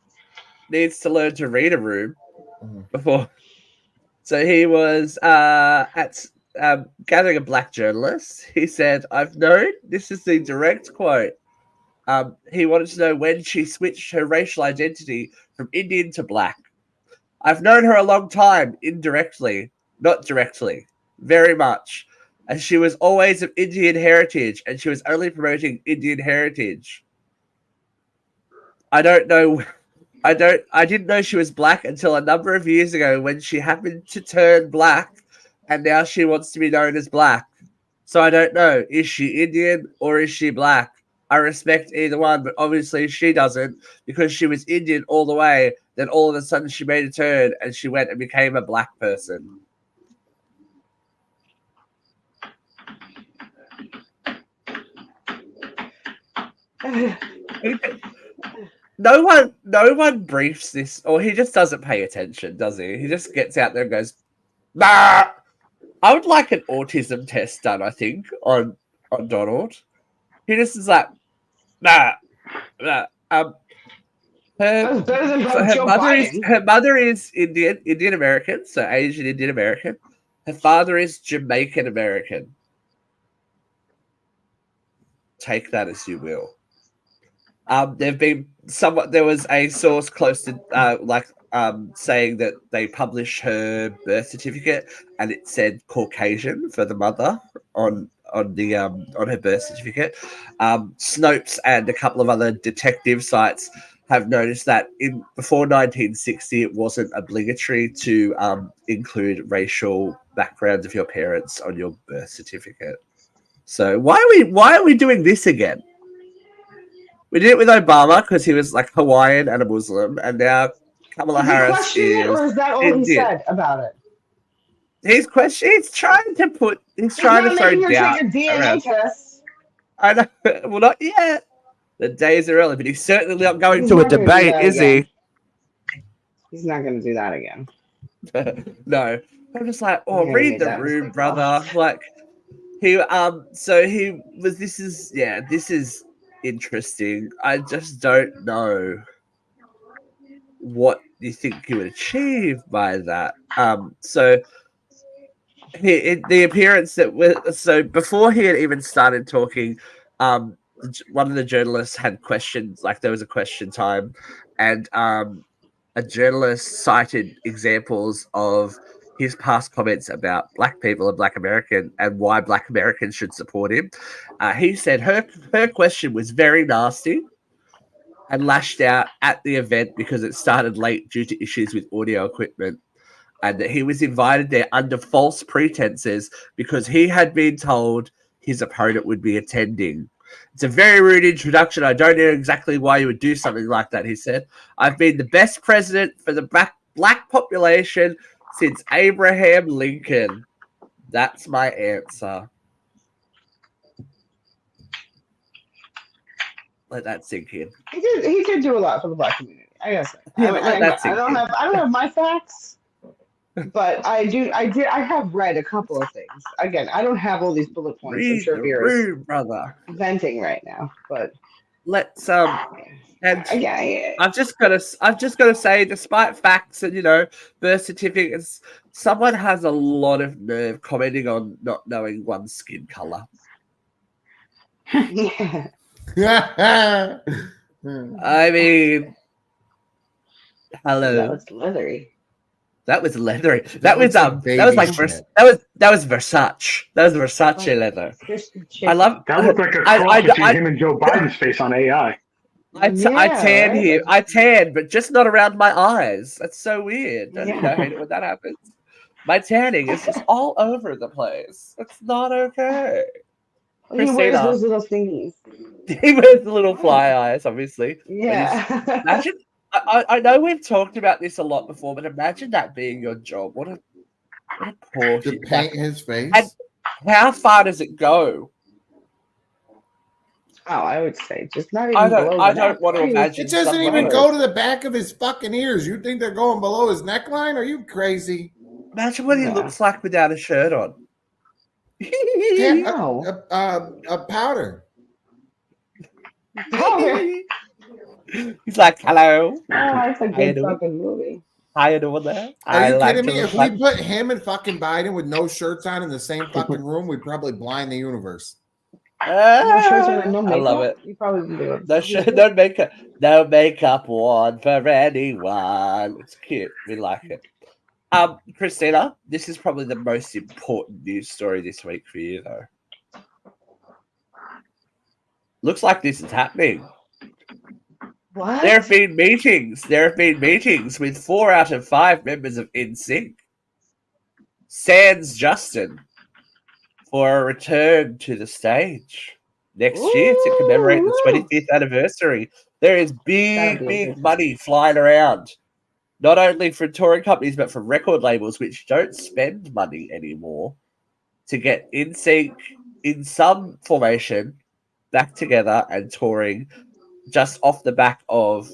needs to learn to read a room before. So he was at gathering a black journalist. He said, I've known, this is the direct quote. He wanted to know when she switched her racial identity from Indian to black. I've known her a long time, indirectly, not directly, very much. and she was always of Indian heritage, and she was only promoting Indian heritage. I don't know. I didn't know she was black until a number of years ago when she happened to turn black, and now she wants to be known as black. So I don't know. Is she Indian or is she black? I respect either one, but obviously she doesn't because she was Indian all the way. Then all of a sudden she made a turn and she went and became a black person. No one briefs this, or he just doesn't pay attention, does he? He just gets out there and goes, nah. I would like an autism test done, I think, on Donald. He just is like, nah. Her That's better than Joe Biden. her mother is Indian American, so Asian Indian American. Her father is Jamaican American. Take that as you will. There was a source close to saying that they published her birth certificate and it said Caucasian for the mother on her birth certificate. Snopes and a couple of other detective sites have noticed that before 1960 it wasn't obligatory to include racial backgrounds of your parents on your birth certificate. So why are we doing this again? We did it with Obama because he was like Hawaiian and a Muslim, and now Kamala Harris is or is that all Indian. he said about it? He's trying to throw doubt take a DNA around. test. I know. Well, not yet. The days are early, but he's certainly not going He's to a not gonna do debate, that is again. He's not going to do that again. he? No. I'm just like, oh, Yeah, read he the does. room, brother. Like this is interesting. I just don't know what you think you would achieve by that. So the appearance that was so before he had even started talking, one of the journalists had questions. Like there was a question time, and a journalist cited examples of his past comments about black people and black American and why black Americans should support him. He said her question was very nasty and lashed out at the event because it started late due to issues with audio equipment, and that he was invited there under false pretenses because he had been told his opponent would be attending. It's a very rude introduction. I don't know exactly why you would do something like that, he said. I've been the best president for the black population since Abraham Lincoln. That's my answer. Let that sink in. He did do a lot for the black community. I guess. Yeah, I don't have my facts, but I have read a couple of things. Again, I don't have all these bullet points. I'm sure Vera's brother. venting right now, but let's and I've just got to say, despite facts and birth certificates, someone has a lot of nerve commenting on not knowing one's skin color. yeah. I mean, hello. That was leathery. That was leathery. That That was Versace. That was Versace leather. I love. That looked like a cross between him and Joe Biden's face on AI. I tan here. I tan, but just not around my eyes. That's so weird. Don't you hate it when that happens? My tanning is just all over the place. It's not okay. He wears those little thingies. He wears the little fly eyes, obviously. Yeah. Imagine. I know we've talked about this a lot before, but imagine that being your job. What a poor to paint his face. And how far does it go? Oh, I would say just not even. I don't want to imagine. It doesn't even go to the back of his fucking ears. You think they're going below his neckline? Are you crazy? Imagine what he looks like without a shirt on. A powder. He's like, hello. Oh, that's a good fucking movie. How you doing there? Are you kidding me? If we put him and fucking Biden with no shirts on in the same fucking room, we'd probably blind the universe. I love it. You probably do it. No makeup on for anyone. It's cute. We like it. Christina, this is probably the most important news story this week for you, though. Looks like this is happening. What? There have been meetings. With 4 out of 5 members of NSYNC. Sans Justin for a return to the stage next year to commemorate the 25th anniversary. There is big money flying around, not only from touring companies, but from record labels, which don't spend money anymore to get NSYNC in some formation back together and touring just off the back of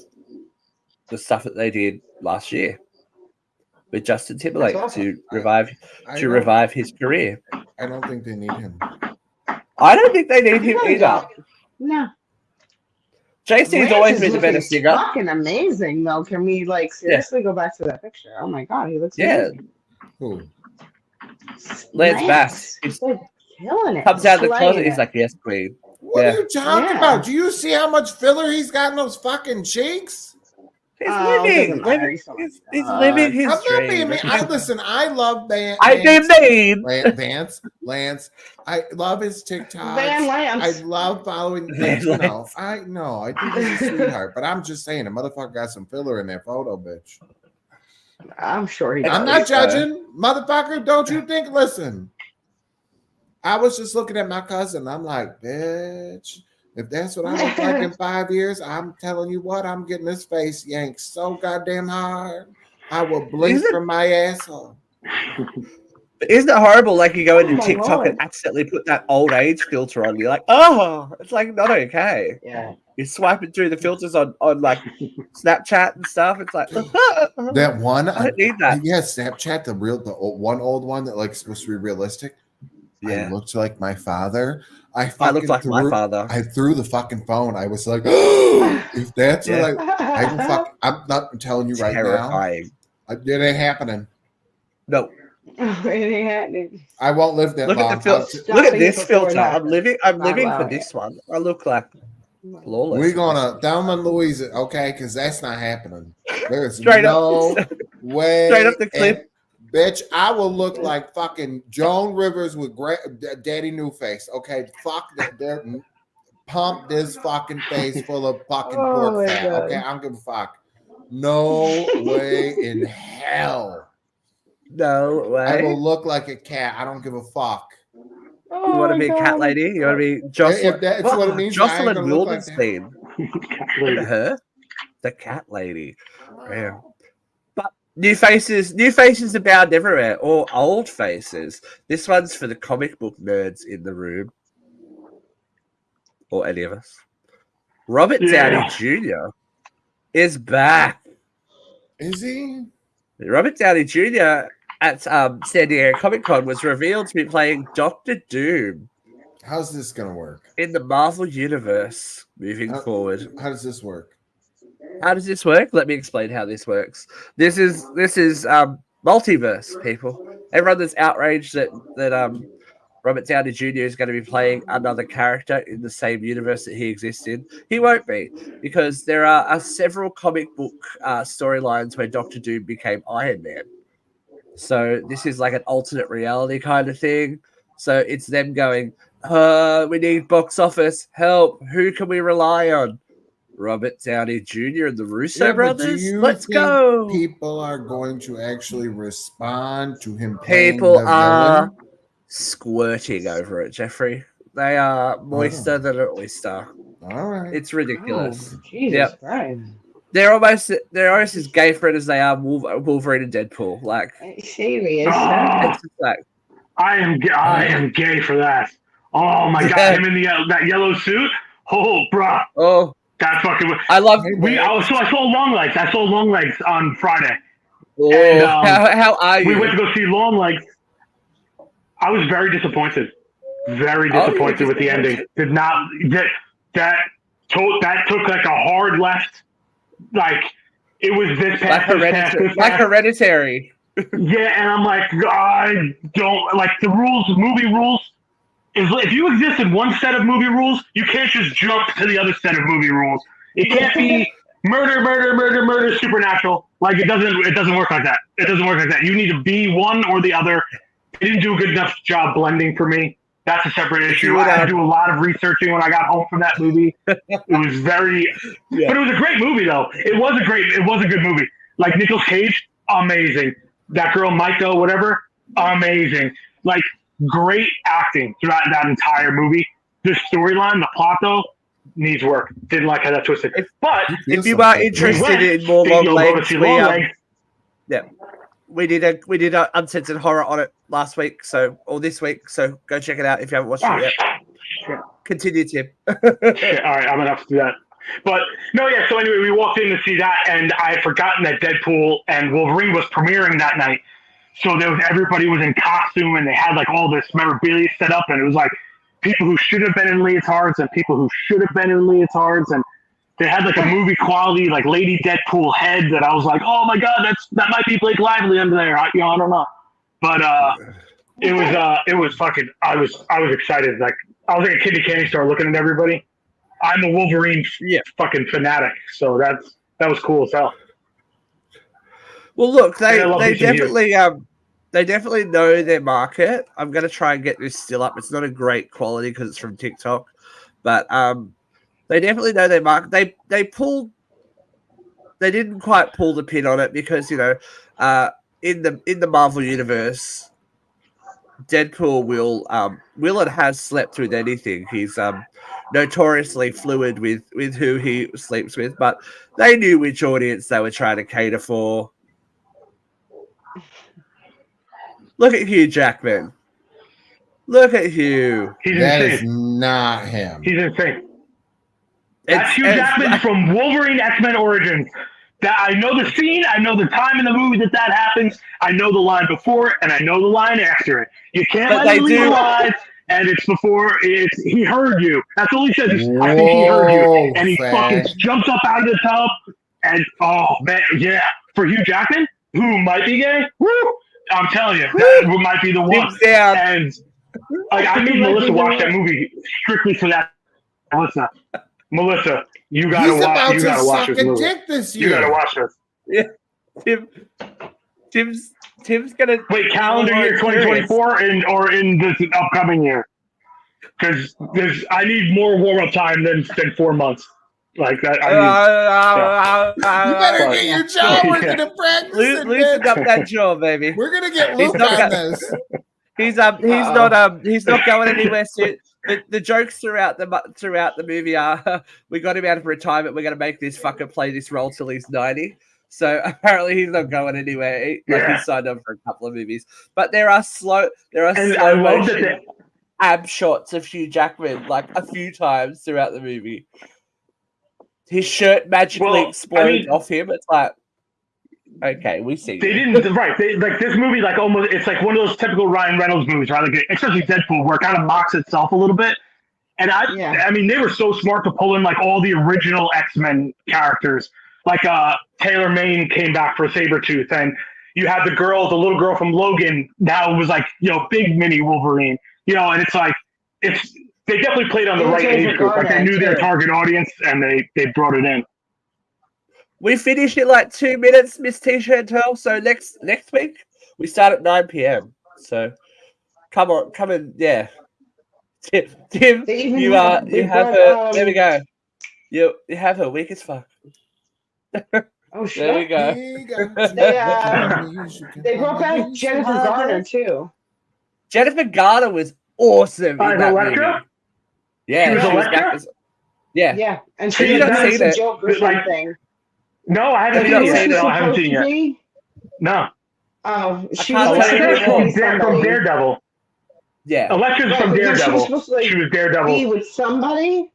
the stuff that they did last year with Justin Timberlake to revive his career. I don't think they need him. I don't think they need him either. No. JC's always been the better singer. Fucking amazing, though. Can we seriously go back to that picture? Oh my god, he looks amazing. Who? Lance Bass. He's like killing it. Comes out of the closet. He's like, yes, queen. What are you talking about? Do you see how much filler he's got in those fucking cheeks? He's living. He's living his dream. Listen, I love Lance. I love his TikToks. Van Lance. I love following. I know. I think he's a sweetheart, but I'm just saying, the motherfucker got some filler in that photo, bitch. I'm sure he does. I'm not judging, motherfucker. Don't you think? Listen, I was just looking at my cousin. I'm like, bitch. If that's what I look like in 5 years, I'm telling you what, I'm getting this face yanked so goddamn hard. I will blink from my asshole. Isn't it horrible? Like you go into TikTok and accidentally put that old age filter on. You're like, oh, it's like not okay. Yeah. You're swiping through the filters on like Snapchat and stuff. It's like that one. I don't need that. Yeah, Snapchat, the old one that like supposed to be realistic. Yeah, I looked like my father. I looked like my father. I threw the fucking phone. I was like, if that's what I'm not telling you right Terrifying. now. It ain't happening. No. It ain't happening. I won't live that long. Look at this filter. I'm living for this one. I look like flawless. We're gonna Thelma and Louise it, okay? Because that's not happening. There's Straight no way. Straight up the cliff. Bitch, I will look like fucking Joan Rivers with Daddy New Face. Okay, fuck that. Pump this fucking face full of fucking pork fat. God. Okay, I don't give a fuck. No way in hell. No way. I will look like a cat. I don't give a fuck. You want to be a cat lady? You want to be Jocelyn? If that's what it means. Jocelyn Wildenstein. Her, the cat lady. Yeah. But new faces abound everywhere, or old faces. This one's for the comic book nerds in the room, or any of us. Robert Downey Jr. is back. Is he? Robert Downey Jr. at San Diego Comic-Con was revealed to be playing Dr. Doom. How's this going to work? In the Marvel Universe moving forward. How does this work? How does this work? Let me explain how this works. This is multiverse, people. Everyone that's outraged that Robert Downey Jr. is going to be playing another character in the same universe that he exists in. He won't be, because there are several comic book storylines where Dr. Doom became Iron Man. So this is like an alternate reality kind of thing. So it's them going, we need box office help. Who can we rely on? Robert Downey Jr. and the Russo brothers. Let's go. People are going to actually respond to him playing People the are villain? Squirting over it, Jeffrey. They are moister than an oyster. All right. It's ridiculous. Jesus Christ. They're almost as gay for it as they are Wolverine and Deadpool. Like, serious. I am gay for that. Oh my god, him in that yellow suit. Oh, bruh. Oh, that's fucking. I love. I saw Long Legs. I saw Long Legs on Friday. Oh, and, how are you? We went to go see Long Legs. I was very disappointed. Very disappointed with the ending. Did not that took like a hard left. Like it was this past, Hereditary. Yeah, and I'm like, I don't like the rules. Movie rules is if you exist in one set of movie rules, you can't just jump to the other set of movie rules. It can't be murder, supernatural. Like it doesn't work like that. It doesn't work like that. You need to be one or the other. They didn't do a good enough job blending for me. That's a separate issue. I had to do a lot of researching when I got home from that movie. It was very, but it was a great movie though. It was a good movie. Like Nicolas Cage, amazing. That girl, Maiko, whatever, amazing. Like great acting throughout that entire movie. The storyline, the plot though, needs work. Didn't like how that twisted. But if you are interested in more long legs, we did a uncensored horror on it last week, or this week. So go check it out if you haven't watched it yet. Shit. Continue, Tim. Shit, all right, I'm gonna have to do that. But no, yeah. So anyway, we walked in to see that, and I had forgotten that Deadpool and Wolverine was premiering that night. So everybody was in costume, and they had like all this memorabilia set up, and it was like people who should have been in leotards and people who should have been in leotards, and they had like a movie quality like Lady Deadpool head that I was like, oh my god, that might be Blake Lively under there. I don't know, but it was fucking. I was excited. Like I was at a kidney candy store looking at everybody. I'm a Wolverine fucking fanatic, so that was cool as hell. Well, look, they definitely know their market. I'm gonna try and get this still up. It's not a great quality because it's from TikTok, but they definitely know their market. They didn't quite pull the pin on it because in the Marvel universe, Deadpool will and has slept with anything. He's notoriously fluid with who he sleeps with, but they knew which audience they were trying to cater for. Look at Hugh Jackman. Look at Hugh. That is not him. He's insane. That's Hugh Jackman from Wolverine X-Men Origins. That I know the scene, I know the time in the movie that happens, I know the line before it, and I know the line after it. You can't let him leave alive, and it's before he heard you. That's all he says. I think he heard you, and he fucking jumps up out of the tub, and oh man, yeah, for Hugh Jackman, who might be gay, woo! I'm telling you, that might be the one. And like, I made Melissa watch that movie strictly for that. Melissa, you gotta watch. You gotta watch this movie. You gotta watch this. Yeah, Tim's gonna wait. Calendar year 2024 or in this upcoming year, because I need more warm up time than 4 months. Like that. You better get your jaw working to practice. Loosen up that jaw, baby. We're gonna get Luke on this. He's not going anywhere soon. The jokes throughout the movie are we got him out of retirement. We're gonna make this fucker play this role till he's 90. So apparently he's not going anywhere. He's signed up for a couple of movies. But there are slow motion ab shots of Hugh Jackman like a few times throughout the movie. His shirt magically explodes off him. It's like, okay, we see. They didn't right. Like this movie, like almost, it's like one of those typical Ryan Reynolds movies, right? Like especially Deadpool, where it kind of mocks itself a little bit. And I mean, they were so smart to pull in like all the original X-Men characters. Like Taylor Mayne came back for Sabretooth, and you had the little girl from Logan. Now was like big mini Wolverine. And it's like they definitely played on the right age group. Like they knew their target audience, and they brought it in. We finished in like 2 minutes, Miss T-Chantel. So next week we start at 9 p.m. So come in, yeah. Tim, you have her. There we go. You have her weak as fuck. Oh shit! There we go. They brought back Jennifer Garner too. Jennifer Garner was awesome in that Electra? movie. Yeah, she was Electra? Yeah, and she did not see that. Joke or something. No, I haven't seen it. I haven't seen it yet. No. Oh, she was from Daredevil. Yeah, Electra's from Daredevil. She was Daredevil. Be with somebody.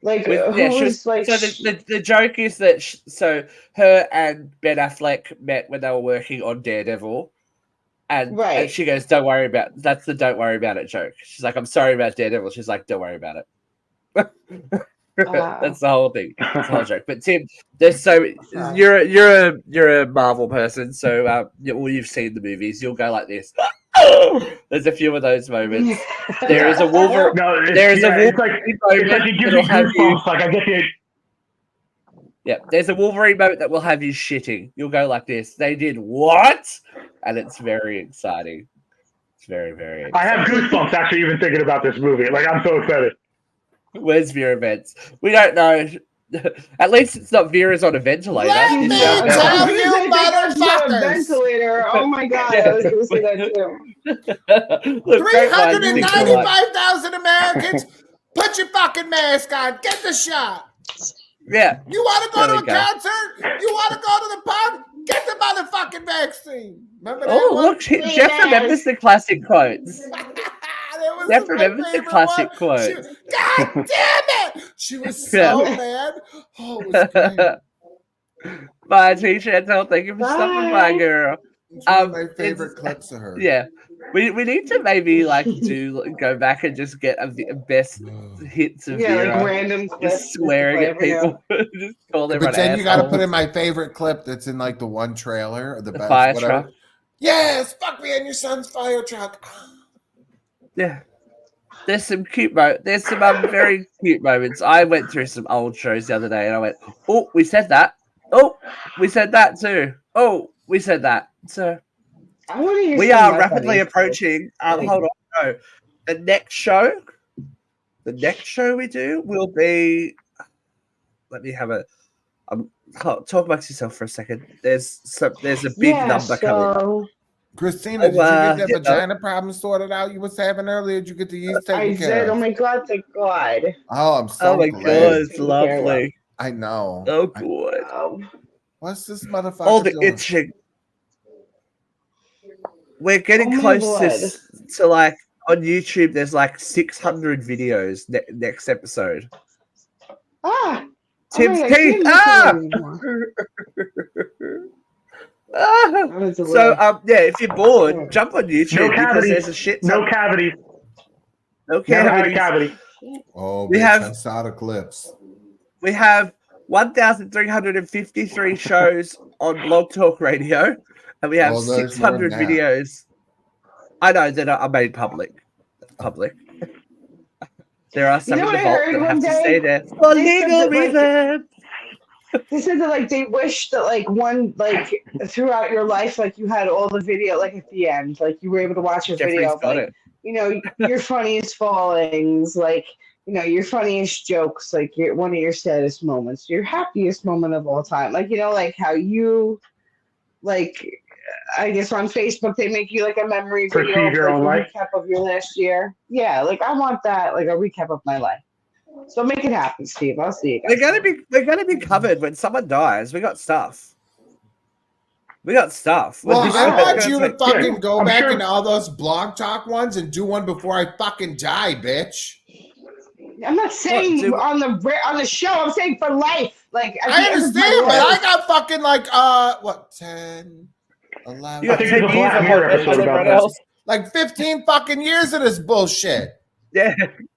Like So the joke is that so her and Ben Affleck met when they were working on Daredevil, and she goes, "Don't worry about that's the don't worry about it joke." She's like, "I'm sorry about Daredevil." She's like, "Don't worry about it." That's the whole thing. That's the whole joke. But Tim, there's you're a Marvel person, so you've seen the movies. You'll go like this. There's a few of those moments. There is a Wolverine. No, it's like it gives me goosebumps. Like I get the. Yeah, there's a Wolverine moment that will have you shitting. You'll go like this. They did what? And it's very exciting. It's very, very exciting. I have goosebumps actually even thinking about this movie. Like, I'm so excited. Where's Vera Vents? We don't know. At least it's not Vera's on a ventilator. Let me It's tell not you, I think I was on a motherfuckers. ventilator. Oh my god, I was going to say that too. Look, great minds think alike. 395,000 Americans, put your fucking mask on. Get the shot. Yeah. You want to go There to we a go. concert? You want to go to the park? Get the motherfucking vaccine. Remember that Oh, one? look, Jeff remembers the classic quotes. Jeff remembers the classic quote. God damn it! She was so mad. Oh, it was great. Bye, T-Chantel. Thank you for stopping by, girl. It's one of my favorite clips of her. Yeah. We need to maybe go back and just get a best hits of Vera. Like random clips. Just swearing at people. Just call them But then you got to put assholes. in my favorite clip that's in like the one trailer or the best fire whatever. truck. Yes, fuck me in your son's fire truck. Yeah. There's some cute moments. There's some very cute moments. I went through some old shows the other day and I went, oh, we said that. Oh, we said that too. Oh, we said that. So we are rapidly approaching. Hold on. No. The next show we do will be. Let me have a. Talk amongst yourself for a second. There's a big number coming. Christina, did you get that vagina problem sorted out you was having earlier? Did you get the yeast taken care of? Oh my god, thank God. Oh, I'm so my glad. God, it's lovely. I know. Oh, good. What's this motherfucker All the doing? itching. We're getting close to like on YouTube. There's like 600 videos next episode. Tim's teeth. So if you're bored, jump on YouTube because there's a shit. No cavities. No Never had a cavities. cavity. Oh, I saw the clips. We have 1,353 shows on Blog Talk Radio, and we have 600 videos. I know that are made public. There are some in the vault that have to stay there for legal reasons. They said that they wish that throughout your life you had all the video at the end you were able to watch your video your funniest fallings your funniest jokes one of your saddest moments your happiest moment of all time how you I guess on Facebook they make you a memory video of, a recap of your last year. Yeah, I want that a recap of my life. So make it happen, Steve. I'll see you guys. We're gonna be covered when someone dies. We got stuff. Well, I want you to fucking go back into all those blog talk ones and do one before I fucking die, bitch. I'm not saying on the show. I'm saying for life. I understand, but I got fucking 10, 11. I think there's a Black Mirror episode about that. 15 fucking years of this bullshit. Yeah,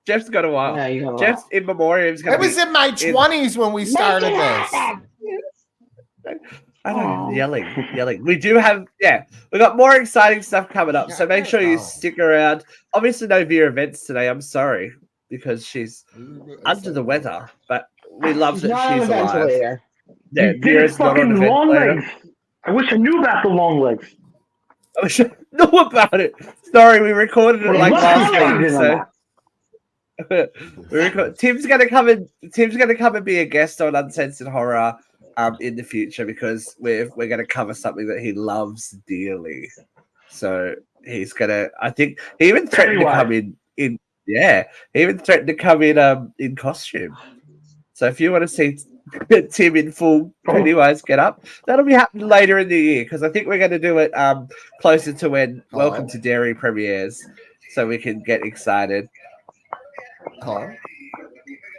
Jeff's got a while. Yeah, Jeff's in memoriam. It was in my 20s when we started this. I know, yelling. We do have, we got more exciting stuff coming up. So make sure you stick around. Obviously, no Vera events today. I'm sorry because she's under the weather, but we love that she's alive. Yeah, Vera's not on the ventilator. I wish I knew about the long legs. I wish I knew about it. Sorry, we recorded it last week. So. Tim's gonna come and be a guest on Uncensored Horror in the future because we're gonna cover something that he loves dearly. So he's gonna. I think he even threatened to come in. He even threatened to come in costume. So if you want to see Tim in full Pennywise get up, that'll be happening later in the year because I think we're going to do it closer to when Welcome to Derry premieres, so we can get excited.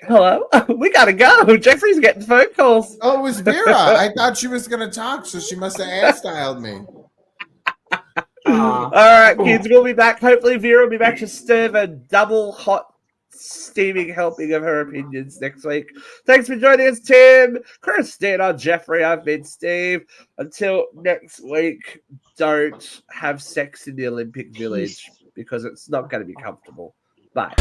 Hello? We gotta go. Jeffrey's getting phone calls. Oh, it was Vera. I thought she was gonna talk, so she must have ass-dialed me. All right, kids, we'll be back. Hopefully, Vera will be back to serve a double hot, steaming helping of her opinions next week. Thanks for joining us, Tim, Christina, Jeffrey. I've been Steve. Until next week, don't have sex in the Olympic Village because it's not going to be comfortable. Bye.